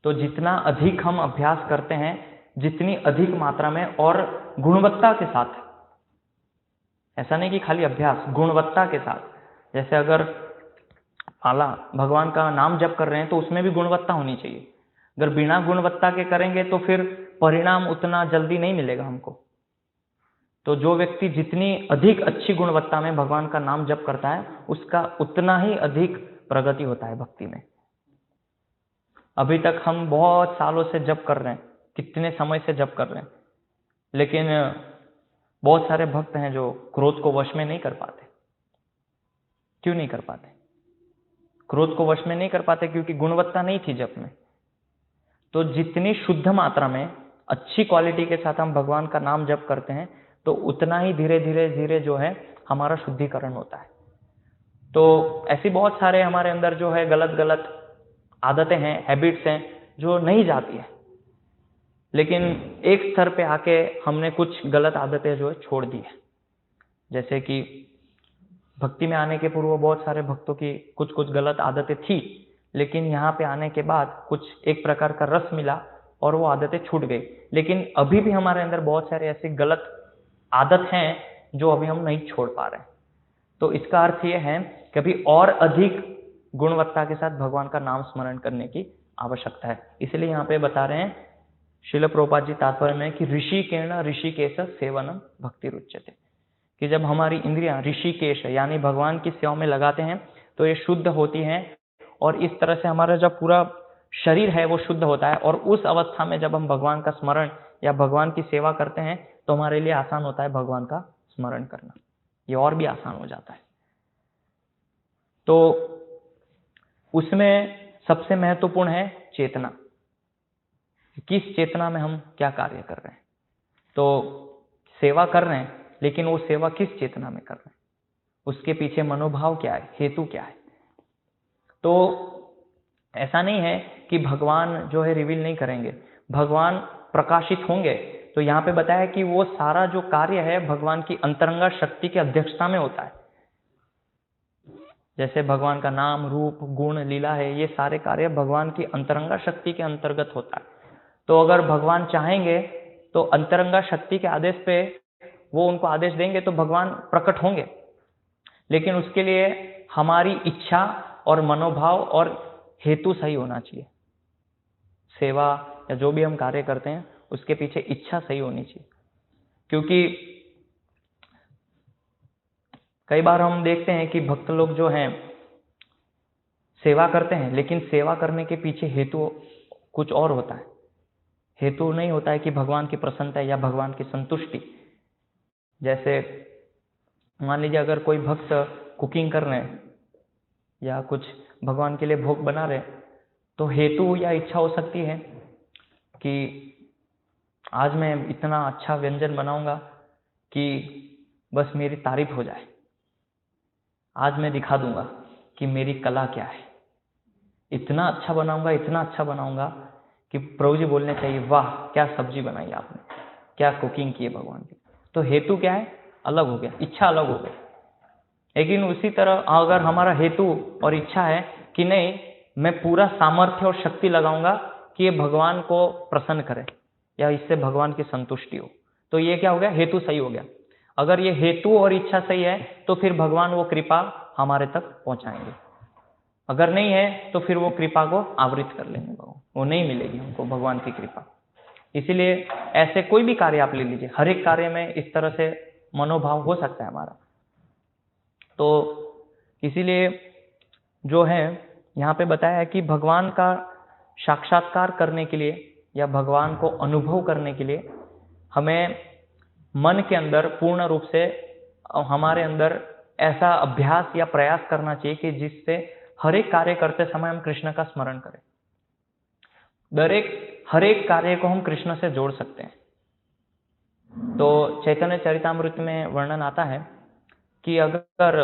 तो जितना अधिक हम अभ्यास करते हैं, जितनी अधिक मात्रा में और गुणवत्ता के साथ, ऐसा नहीं कि खाली अभ्यास, गुणवत्ता के साथ, जैसे अगर माला भगवान का नाम जप कर रहे हैं तो उसमें भी गुणवत्ता होनी चाहिए। अगर बिना गुणवत्ता के करेंगे तो फिर परिणाम उतना जल्दी नहीं मिलेगा हमको। तो जो व्यक्ति जितनी अधिक अच्छी गुणवत्ता में भगवान का नाम जप करता है उसका उतना ही अधिक प्रगति होता है भक्ति में। अभी तक हम बहुत सालों से जप कर रहे हैं, कितने समय से जप कर रहे हैं, लेकिन बहुत सारे भक्त हैं जो क्रोध को वश में नहीं कर पाते। क्यों नहीं कर पाते? क्रोध को वश में नहीं कर पाते क्योंकि गुणवत्ता नहीं थी जप में। तो जितनी शुद्ध मात्रा में अच्छी क्वालिटी के साथ हम भगवान का नाम जप करते हैं तो उतना ही धीरे धीरे धीरे जो है हमारा शुद्धिकरण होता है। तो ऐसी बहुत सारे हमारे अंदर जो है गलत गलत आदतें हैं, हैबिट्स हैं जो नहीं जाती है, लेकिन एक स्तर पे आके हमने कुछ गलत आदतें जो है छोड़ दी है। जैसे कि भक्ति में आने के पूर्व बहुत सारे भक्तों की कुछ कुछ गलत आदतें थी, लेकिन यहाँ पे आने के बाद कुछ एक प्रकार का रस मिला और वो आदतें छूट गई। लेकिन अभी भी हमारे अंदर बहुत सारे ऐसी गलत आदत हैं जो अभी हम नहीं छोड़ पा रहे हैं। तो इसका अर्थ ये है कि अभी और अधिक गुणवत्ता के साथ भगवान का नाम स्मरण करने की आवश्यकता है। इसलिए यहाँ पे बता रहे हैं श्रील प्रभुपाद जी तात्पर्य में कि ऋषिकेण ऋषिकेश सेवनम भक्ति रुच्यते, कि जब हमारी इंद्रियां ऋषिकेश यानी भगवान की सेवा में लगाते हैं तो ये शुद्ध होती हैं और इस तरह से हमारा जब पूरा शरीर है वो शुद्ध होता है। और उस अवस्था में जब हम भगवान का स्मरण या भगवान की सेवा करते हैं तो हमारे लिए आसान होता है भगवान का स्मरण करना, ये और भी आसान हो जाता है। तो उसमें सबसे महत्वपूर्ण है चेतना, किस चेतना में हम क्या कार्य कर रहे हैं। तो सेवा कर रहे हैं लेकिन वो सेवा किस चेतना में कर रहे हैं, उसके पीछे मनोभाव क्या है, हेतु क्या है। तो ऐसा नहीं है कि भगवान जो है रिवील नहीं करेंगे, भगवान प्रकाशित होंगे। तो यहाँ पे बताया कि वो सारा जो कार्य है भगवान की अंतरंगा शक्ति की अध्यक्षता में होता है। जैसे भगवान का नाम, रूप, गुण, लीला है, ये सारे कार्य भगवान की अंतरंगा शक्ति के अंतर्गत होता है। तो अगर भगवान चाहेंगे तो अंतरंगा शक्ति के आदेश पे वो उनको आदेश देंगे तो भगवान प्रकट होंगे, लेकिन उसके लिए हमारी इच्छा और मनोभाव और हेतु सही होना चाहिए। सेवा या जो भी हम कार्य करते हैं उसके पीछे इच्छा सही होनी चाहिए। क्योंकि कई बार हम देखते हैं कि भक्त लोग जो हैं सेवा करते हैं लेकिन सेवा करने के पीछे हेतु कुछ और होता है। हेतु नहीं होता है कि भगवान की प्रसन्नता या भगवान की संतुष्टि। जैसे मान लीजिए अगर कोई भक्त कुकिंग कर रहे हैं या कुछ भगवान के लिए भोग बना रहे हैं तो हेतु या इच्छा हो सकती है कि आज मैं इतना अच्छा व्यंजन बनाऊंगा कि बस मेरी तारीफ हो जाए, आज मैं दिखा दूंगा कि मेरी कला क्या है, इतना अच्छा बनाऊंगा, इतना अच्छा बनाऊंगा कि प्रभु जी बोलने चाहिए वाह क्या सब्जी बनाई आपने, क्या कुकिंग की है भगवान की। तो हेतु क्या है, अलग हो गया, इच्छा अलग हो गई। लेकिन उसी तरह अगर हमारा हेतु और इच्छा है कि नहीं मैं पूरा सामर्थ्य और शक्ति लगाऊंगा कि ये भगवान को प्रसन्न करे या इससे भगवान की संतुष्टि हो, तो ये क्या हो गया, हेतु सही हो गया। अगर ये हेतु और इच्छा सही है तो फिर भगवान वो कृपा हमारे तक पहुंचाएंगे, अगर नहीं है तो फिर वो कृपा को आवृत कर लेंगे, वो नहीं मिलेगी हमको भगवान की कृपा। इसीलिए ऐसे कोई भी कार्य आप ले लीजिए, हर एक कार्य में इस तरह से मनोभाव हो सकता है हमारा। तो इसीलिए जो है यहाँ पे बताया है कि भगवान का साक्षात्कार करने के लिए या भगवान को अनुभव करने के लिए हमें मन के अंदर पूर्ण रूप से हमारे अंदर ऐसा अभ्यास या प्रयास करना चाहिए कि जिससे हर एक कार्य करते समय हम कृष्ण का स्मरण करें। हर एक कार्य को हम कृष्ण से जोड़ सकते हैं। तो चैतन्य चरितामृत में वर्णन आता है कि अगर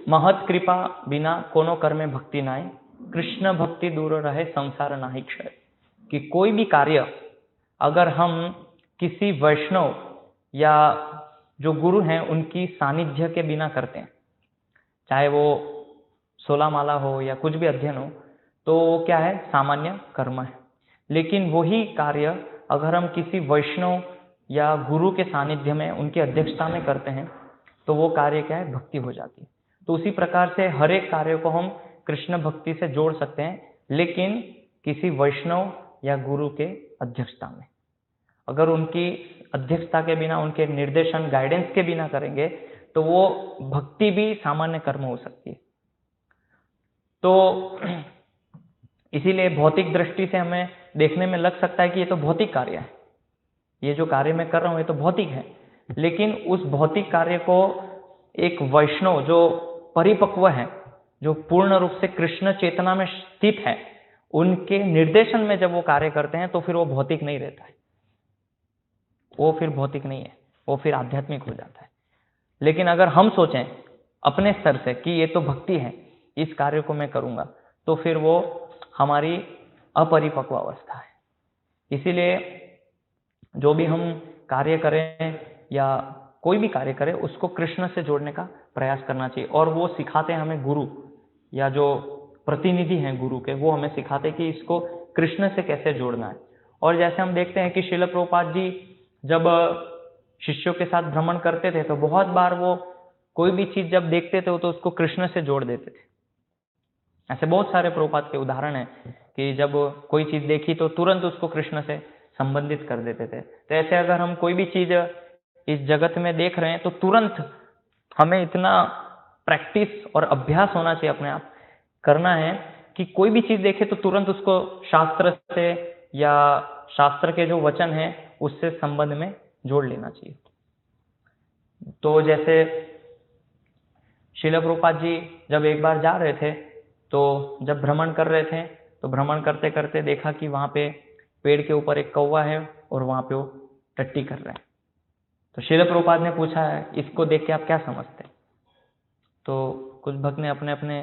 महत कृपा बिना कोनो कर्मे भक्ति नाय, कृष्ण भक्ति दूर रहे संसार नाहि क्षय। कि कोई भी कार्य अगर हम किसी वैष्णव या जो गुरु हैं उनकी सानिध्य के बिना करते हैं, चाहे वो 16 माला हो या कुछ भी अध्ययन हो, तो क्या है, सामान्य कर्म है। लेकिन वही कार्य अगर हम किसी वैष्णव या गुरु के सानिध्य में उनकी अध्यक्षता में करते हैं तो वो कार्य क्या है, भक्ति हो जाती है। तो उसी प्रकार से हर एक कार्य को हम कृष्ण भक्ति से जोड़ सकते हैं, लेकिन किसी वैष्णव या गुरु के अध्यक्षता में। अगर उनकी अध्यक्षता के बिना, उनके निर्देशन गाइडेंस के बिना करेंगे तो वो भक्ति भी सामान्य कर्म हो सकती है। तो इसीलिए भौतिक दृष्टि से हमें देखने में लग सकता है कि ये तो भौतिक कार्य है, ये जो कार्य मैं कर रहा हूं ये तो भौतिक है। लेकिन उस भौतिक कार्य को एक वैष्णव जो परिपक्व है, जो पूर्ण रूप से कृष्ण चेतना में स्थित है, उनके निर्देशन में जब वो कार्य करते हैं तो फिर वो भौतिक नहीं रहता है, वो फिर भौतिक नहीं है, वो फिर आध्यात्मिक हो जाता है। लेकिन अगर हम सोचें अपने स्तर से कि ये तो भक्ति है, इस कार्य को मैं करूंगा, तो फिर वो हमारी अपरिपक्व अवस्था है। इसीलिए जो भी हम कार्य करें या कोई भी कार्य करें, उसको कृष्ण से जोड़ने का प्रयास करना चाहिए। और वो सिखाते हैं हमें गुरु, या जो प्रतिनिधि हैं गुरु के, वो हमें सिखाते हैं कि इसको कृष्ण से कैसे जोड़ना है। और जैसे हम देखते हैं कि श्रील प्रभुपाद जी जब शिष्यों के साथ भ्रमण करते थे तो बहुत बार वो कोई भी चीज जब देखते थे तो उसको कृष्ण से जोड़ देते थे। ऐसे बहुत सारे प्रभुपाद के उदाहरण हैं कि जब कोई चीज देखी तो तुरंत उसको कृष्ण से संबंधित कर देते थे। तो ऐसे अगर हम कोई भी चीज इस जगत में देख रहे हैं तो तुरंत हमें इतना प्रैक्टिस और अभ्यास होना चाहिए, अपने आप करना है कि कोई भी चीज देखे तो तुरंत उसको शास्त्र से या शास्त्र के जो वचन हैं उससे संबंध में जोड़ लेना चाहिए। तो जैसे श्रील प्रभुपाद जी जब एक बार जा रहे थे, तो जब भ्रमण कर रहे थे तो भ्रमण करते करते देखा कि वहां पे पेड़ के ऊपर एक कौवा है और वहां पे वो टट्टी कर रहा है। तो श्रील प्रभुपाद ने पूछा, इसको देख के आप क्या समझते हैं? तो कुछ भक्त ने अपने अपने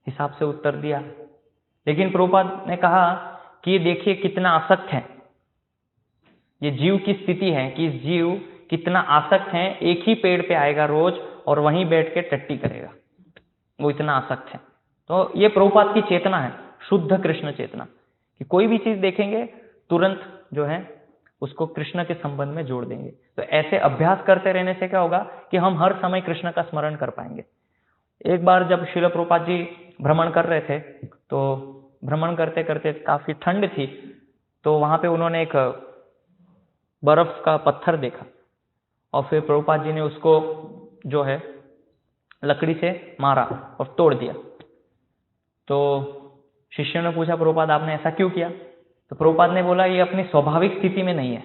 हिसाब से उत्तर दिया, लेकिन प्रभुपाद ने कहा कि ये देखिए कितना आसक्त है, ये जीव की स्थिति है कि इस जीव कितना आसक्त है, एक ही पेड़ पे आएगा रोज और वहीं बैठ के टट्टी करेगा, वो इतना आसक्त है। तो ये प्रभुपाद की चेतना है, शुद्ध कृष्ण चेतना, कि कोई भी चीज देखेंगे तुरंत जो है उसको कृष्ण के संबंध में जोड़ देंगे। तो ऐसे अभ्यास करते रहने से क्या होगा कि हम हर समय कृष्ण का स्मरण कर पाएंगे। एक बार जब श्रील प्रभुपाद जी भ्रमण कर रहे थे तो भ्रमण करते करते काफी ठंड थी, तो वहां पे उन्होंने एक बर्फ का पत्थर देखा और फिर प्रभुपाद जी ने उसको जो है लकड़ी से मारा और तोड़ दिया। तो शिष्यों ने पूछा, प्रभुपाद आपने ऐसा क्यों किया? तो प्रभुपाद ने बोला, ये अपनी स्वाभाविक स्थिति में नहीं है,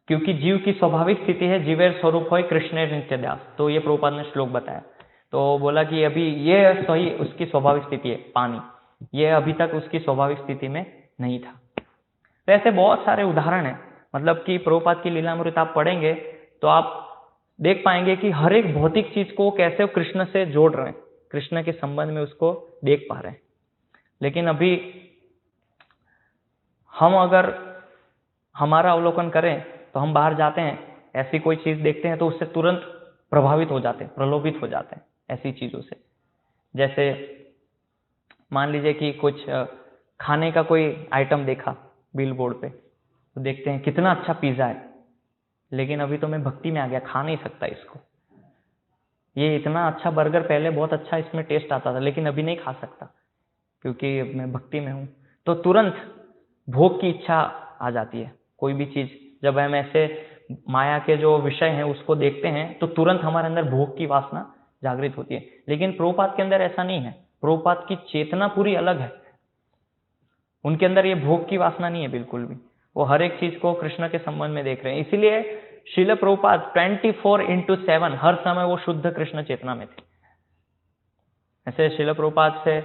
क्योंकि जीव की स्वाभाविक स्थिति है जीवेर स्वरूप होय कृष्णेर नित्य ध्यास। तो ये प्रभुपाद ने श्लोक बताया। तो बोला कि अभी ये सही उसकी स्वाभाविक स्थिति है, पानी, ये अभी तक उसकी स्वाभाविक स्थिति में नहीं था। तो ऐसे बहुत सारे उदाहरण हैं, मतलब कि प्रभुपाद की लीलामृत आप पढ़ेंगे तो आप देख पाएंगे कि हर एक भौतिक चीज को कैसे कृष्ण से जोड़ रहे हैं, कृष्ण के संबंध में उसको देख पा रहे हैं। लेकिन अभी हम अगर हमारा अवलोकन करें तो हम बाहर जाते हैं, ऐसी कोई चीज देखते हैं तो उससे तुरंत प्रभावित हो जाते हैं, प्रलोभित हो जाते हैं ऐसी चीजों से। जैसे मान लीजिए कि कुछ खाने का कोई आइटम देखा बिल बोर्ड पे, तो देखते हैं कितना अच्छा पिज्जा है, लेकिन अभी तो मैं भक्ति में आ गया, खा नहीं सकता इसको। ये इतना अच्छा बर्गर पहले बहुत अच्छा इसमें टेस्ट आता था, लेकिन अभी नहीं खा सकता क्योंकि अब मैं भक्ति में हूँ। तो तुरंत भोग की इच्छा आ जाती है। कोई भी चीज जब हम ऐसे माया के जो विषय हैं उसको देखते हैं तो तुरंत हमारे अंदर भोग की वासना जागृत होती है। लेकिन प्रभुपाद के अंदर ऐसा नहीं है। प्रभुपाद की चेतना पूरी अलग है। उनके अंदर ये भोग की वासना नहीं है बिल्कुल भी। वो हर एक चीज को कृष्ण के संबंध में देख रहे हैं। इसीलिए श्रील प्रभुपाद 24/7 हर समय वो शुद्ध कृष्ण चेतना में थे। ऐसे श्रील प्रभुपाद से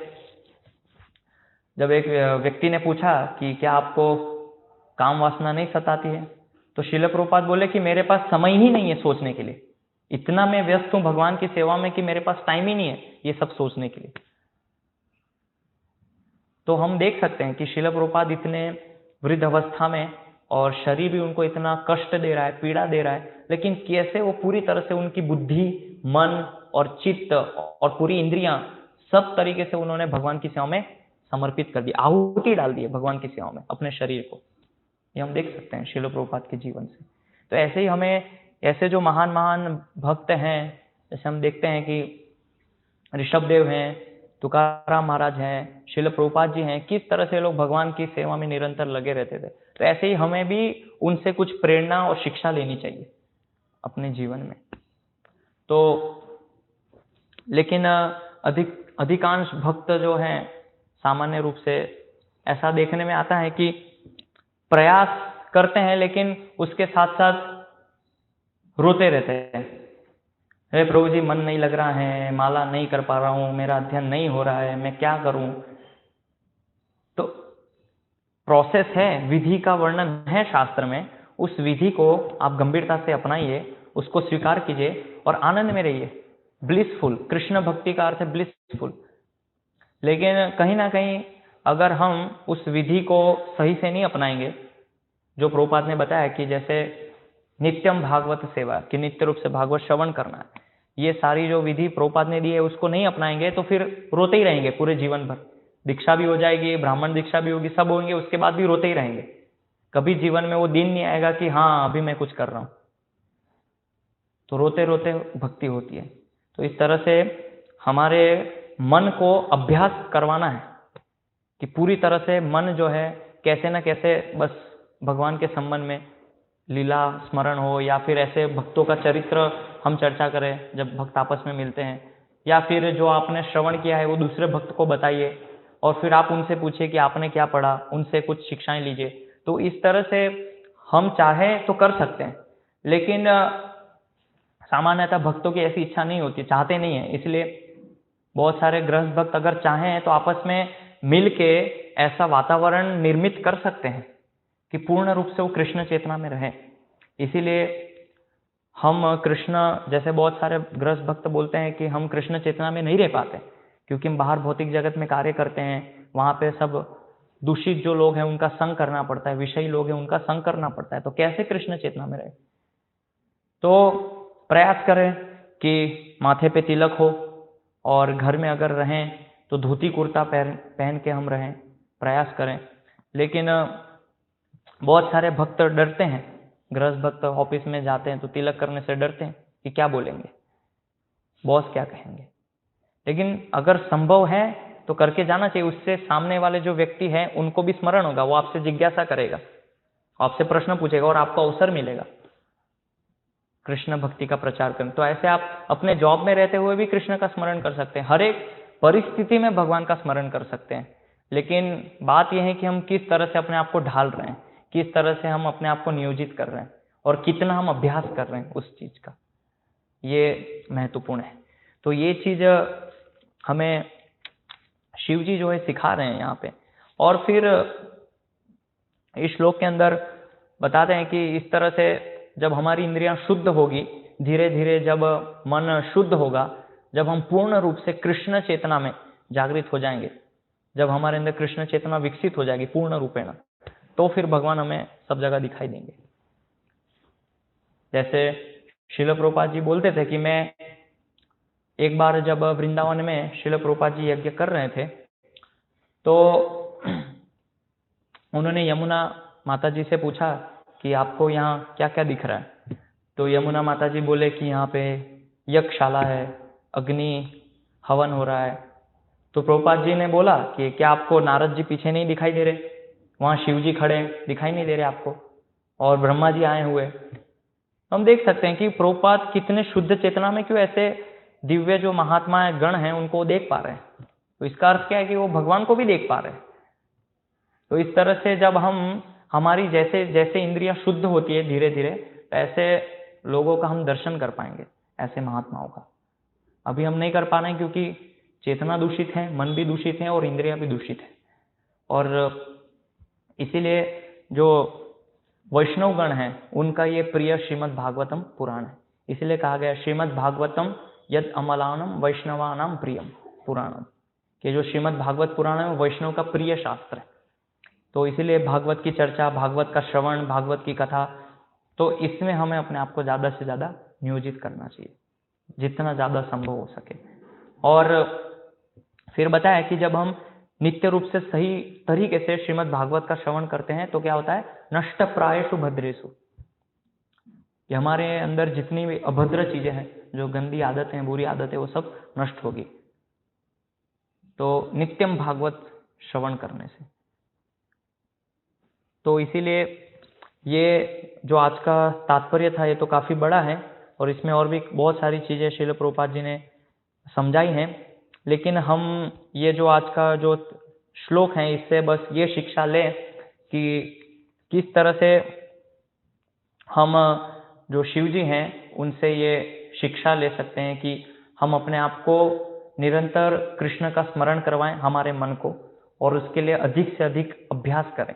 जब एक व्यक्ति ने पूछा कि क्या आपको काम वासना नहीं सताती है, तो श्रील प्रभुपाद बोले कि मेरे पास समय ही नहीं है सोचने के लिए। इतना मैं व्यस्त हूं भगवान की सेवा में कि मेरे पास टाइम ही नहीं है ये सब सोचने के लिए। तो हम देख सकते हैं कि श्रील प्रभुपाद इतने वृद्ध अवस्था में और शरीर भी उनको इतना कष्ट दे रहा है, पीड़ा दे रहा है, लेकिन कैसे वो पूरी तरह से उनकी बुद्धि, मन और चित्त और पूरी इंद्रियां सब तरीके से उन्होंने भगवान की सेवा में समर्पित कर दी, आहुति डाल दी है भगवान की सेवा में अपने शरीर को। ये हम देख सकते हैं श्रील प्रभुपाद के जीवन से। तो ऐसे ही हमें ऐसे जो महान महान भक्त हैं, जैसे हम देखते हैं कि ऋषभदेव हैं, तुकाराम महाराज हैं, श्रील प्रभुपाद जी हैं, किस तरह से लोग भगवान की सेवा में निरंतर लगे रहते थे। तो ऐसे ही हमें भी उनसे कुछ प्रेरणा और शिक्षा लेनी चाहिए अपने जीवन में। तो लेकिन अधिकांश भक्त जो हैं सामान्य रूप से ऐसा देखने में आता है कि प्रयास करते हैं लेकिन उसके साथ साथ रोते रहते हैं। हे प्रभु जी, मन नहीं लग रहा है, माला नहीं कर पा रहा हूं, मेरा अध्ययन नहीं हो रहा है, मैं क्या करूं। तो प्रोसेस है, विधि का वर्णन है शास्त्र में। उस विधि को आप गंभीरता से अपनाइए, उसको स्वीकार कीजिए और आनंद में रहिए। ब्लिसफुल, कृष्ण भक्ति का अर्थ है ब्लिसफुल। लेकिन कहीं ना कहीं अगर हम उस विधि को सही से नहीं अपनाएंगे, जो प्रभुपाद ने बताया कि जैसे नित्यम भागवत सेवा, कि नित्य रूप से भागवत श्रवण करना है, ये सारी जो विधि प्रभुपाद ने दी है उसको नहीं अपनाएंगे तो फिर रोते ही रहेंगे पूरे जीवन भर। दीक्षा भी हो जाएगी, ब्राह्मण दीक्षा भी होगी, सब होंगे, उसके बाद भी रोते ही रहेंगे। कभी जीवन में वो दिन नहीं आएगा कि हाँ अभी मैं कुछ कर रहा हूं। तो रोते रोते भक्ति होती है। तो इस तरह से हमारे मन को अभ्यास करवाना है कि पूरी तरह से मन जो है कैसे न कैसे बस भगवान के संबंध में लीला स्मरण हो, या फिर ऐसे भक्तों का चरित्र हम चर्चा करें जब भक्त आपस में मिलते हैं, या फिर जो आपने श्रवण किया है वो दूसरे भक्त को बताइए और फिर आप उनसे पूछिए कि आपने क्या पढ़ा, उनसे कुछ शिक्षाएं लीजिए। तो इस तरह से हम चाहें तो कर सकते हैं, लेकिन सामान्यतः भक्तों की ऐसी इच्छा नहीं होती, चाहते नहीं है। इसलिए बहुत सारे गृहस्थ भक्त अगर चाहें तो आपस में मिलके ऐसा वातावरण निर्मित कर सकते हैं कि पूर्ण रूप से वो कृष्ण चेतना में रहे। इसीलिए हम कृष्ण, जैसे बहुत सारे गृहस्थ भक्त बोलते हैं कि हम कृष्ण चेतना में नहीं रह पाते क्योंकि हम बाहर भौतिक जगत में कार्य करते हैं, वहां पे सब दूषित जो लोग हैं उनका संग करना पड़ता है, विषयी लोग हैं उनका संग करना पड़ता है, तो कैसे कृष्ण चेतना में रहे। तो प्रयास करें कि माथे पे तिलक हो और घर में अगर रहें तो धोती कुर्ता पहन के हम रहें, प्रयास करें। लेकिन बहुत सारे भक्त डरते हैं, गृहस्थ भक्त ऑफिस में जाते हैं तो तिलक करने से डरते हैं कि क्या बोलेंगे, बॉस क्या कहेंगे। लेकिन अगर संभव है तो करके जाना चाहिए, उससे सामने वाले जो व्यक्ति हैं उनको भी स्मरण होगा, वो आपसे जिज्ञासा करेगा, आपसे प्रश्न पूछेगा और आपको अवसर मिलेगा कृष्ण भक्ति का प्रचार करने। तो ऐसे आप अपने जॉब में रहते हुए भी कृष्ण का स्मरण कर सकते हैं, हर एक परिस्थिति में भगवान का स्मरण कर सकते हैं। लेकिन बात यह है कि हम किस तरह से अपने आप को ढाल रहे हैं, किस तरह से हम अपने आप को नियोजित कर रहे हैं और कितना हम अभ्यास कर रहे हैं उस चीज का, ये महत्वपूर्ण है। तो ये चीज हमें शिव जी जो है सिखा रहे हैं यहाँ पे। और फिर इस श्लोक के अंदर बताते हैं कि इस तरह से जब हमारी इंद्रियां शुद्ध होगी, धीरे धीरे जब मन शुद्ध होगा, जब हम पूर्ण रूप से कृष्ण चेतना में जागृत हो जाएंगे, जब हमारे अंदर कृष्ण चेतना विकसित हो जाएगी पूर्ण रूपेण, तो फिर भगवान हमें सब जगह दिखाई देंगे। जैसे श्रील प्रभुपाद जी बोलते थे कि मैं एक बार जब वृंदावन में श्रील प्रभुपाद जी यज्ञ कर रहे थे तो उन्होंने यमुना माता जी से पूछा कि आपको यहाँ क्या क्या दिख रहा है। तो यमुना माता जी बोले कि यहाँ पे यज्ञशाला है, अग्नि हवन हो रहा है। तो प्रभुपाद जी ने बोला कि क्या आपको नारद जी पीछे नहीं दिखाई दे रहे, वहाँ शिव जी खड़े दिखाई नहीं दे रहे आपको, और ब्रह्मा जी आए हुए। हम देख सकते हैं कि प्रभुपाद कितने शुद्ध चेतना में क्यों ऐसे दिव्य जो महात्मा गण हैं उनको देख पा रहे हैं। तो इसका अर्थ क्या है कि वो भगवान को भी देख पा रहे हैं। तो इस तरह से जब हम हमारी जैसे जैसे इंद्रियां शुद्ध होती है धीरे धीरे, ऐसे लोगों का हम दर्शन कर पाएंगे, ऐसे महात्माओं का। अभी हम नहीं कर पा रहे हैं क्योंकि चेतना दूषित है, मन भी दूषित है और इंद्रियां भी दूषित है। और इसीलिए जो वैष्णव गण हैं उनका ये प्रिय श्रीमद् भागवतम पुराण है। इसलिए कहा गया श्रीमद् भागवतम यद अमलानम वैष्णवानाम प्रियम पुराणम, कि जो श्रीमद् भागवत पुराण है वो वैष्णव का प्रिय शास्त्र है। तो इसीलिए भागवत की चर्चा, भागवत का श्रवण, भागवत की कथा, तो इसमें हमें अपने आप को ज़्यादा से ज़्यादा नियोजित करना चाहिए, जितना ज़्यादा संभव हो सके। और फिर बताया कि जब हम नित्य रूप से सही तरीके से श्रीमद् भागवत का श्रवण करते हैं तो क्या होता है, नष्ट प्रायेषु भद्रेषु, कि हमारे अंदर जितनी भी अभद्र चीजें हैं, जो गंदी आदतें हैं, बुरी आदतें, वो सब नष्ट होगी। तो नित्यम भागवत श्रवण करने से। तो इसीलिए ये जो आज का तात्पर्य था ये तो काफी बड़ा है, और इसमें और भी बहुत सारी चीजें श्रील प्रभुपाद जी ने समझाई हैं। लेकिन हम ये जो आज का जो श्लोक है इससे बस ये शिक्षा लें कि किस तरह से हम जो शिव जी हैं उनसे ये शिक्षा ले सकते हैं कि हम अपने आप को निरंतर कृष्ण का स्मरण करवाएं, हमारे मन को, और उसके लिए अधिक से अधिक अभ्यास करें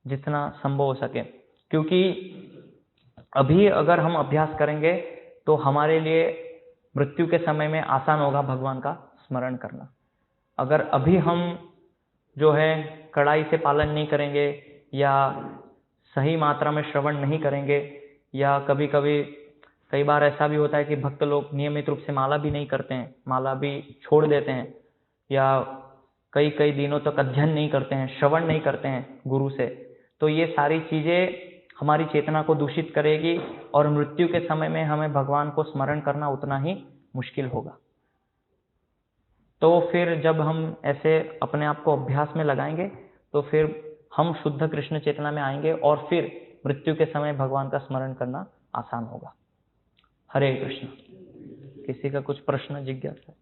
जितना संभव हो सके। क्योंकि अभी अगर हम अभ्यास करेंगे तो हमारे लिए मृत्यु के समय में आसान होगा भगवान का स्मरण करना। अगर अभी हम जो है कड़ाई से पालन नहीं करेंगे या सही मात्रा में श्रवण नहीं करेंगे, या कभी कभी कई बार ऐसा भी होता है कि भक्त लोग नियमित रूप से माला भी नहीं करते हैं, माला भी छोड़ देते हैं, या कई कई दिनों तक अध्ययन नहीं करते हैं, श्रवण नहीं करते हैं गुरु से, तो ये सारी चीजें हमारी चेतना को दूषित करेगी और मृत्यु के समय में हमें भगवान को स्मरण करना उतना ही मुश्किल होगा। तो फिर जब हम ऐसे अपने आप को अभ्यास में लगाएंगे तो फिर हम शुद्ध कृष्ण चेतना में आएंगे और फिर मृत्यु के समय भगवान का स्मरण करना आसान होगा। हरे कृष्ण। किसी का कुछ प्रश्न, जिज्ञासा?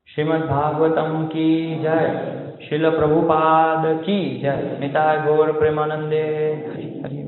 श्रीमद् भागवतम की जय, श्रील प्रभुपाद की जय, निताय गौर प्रेमानंदे। हरि हरि।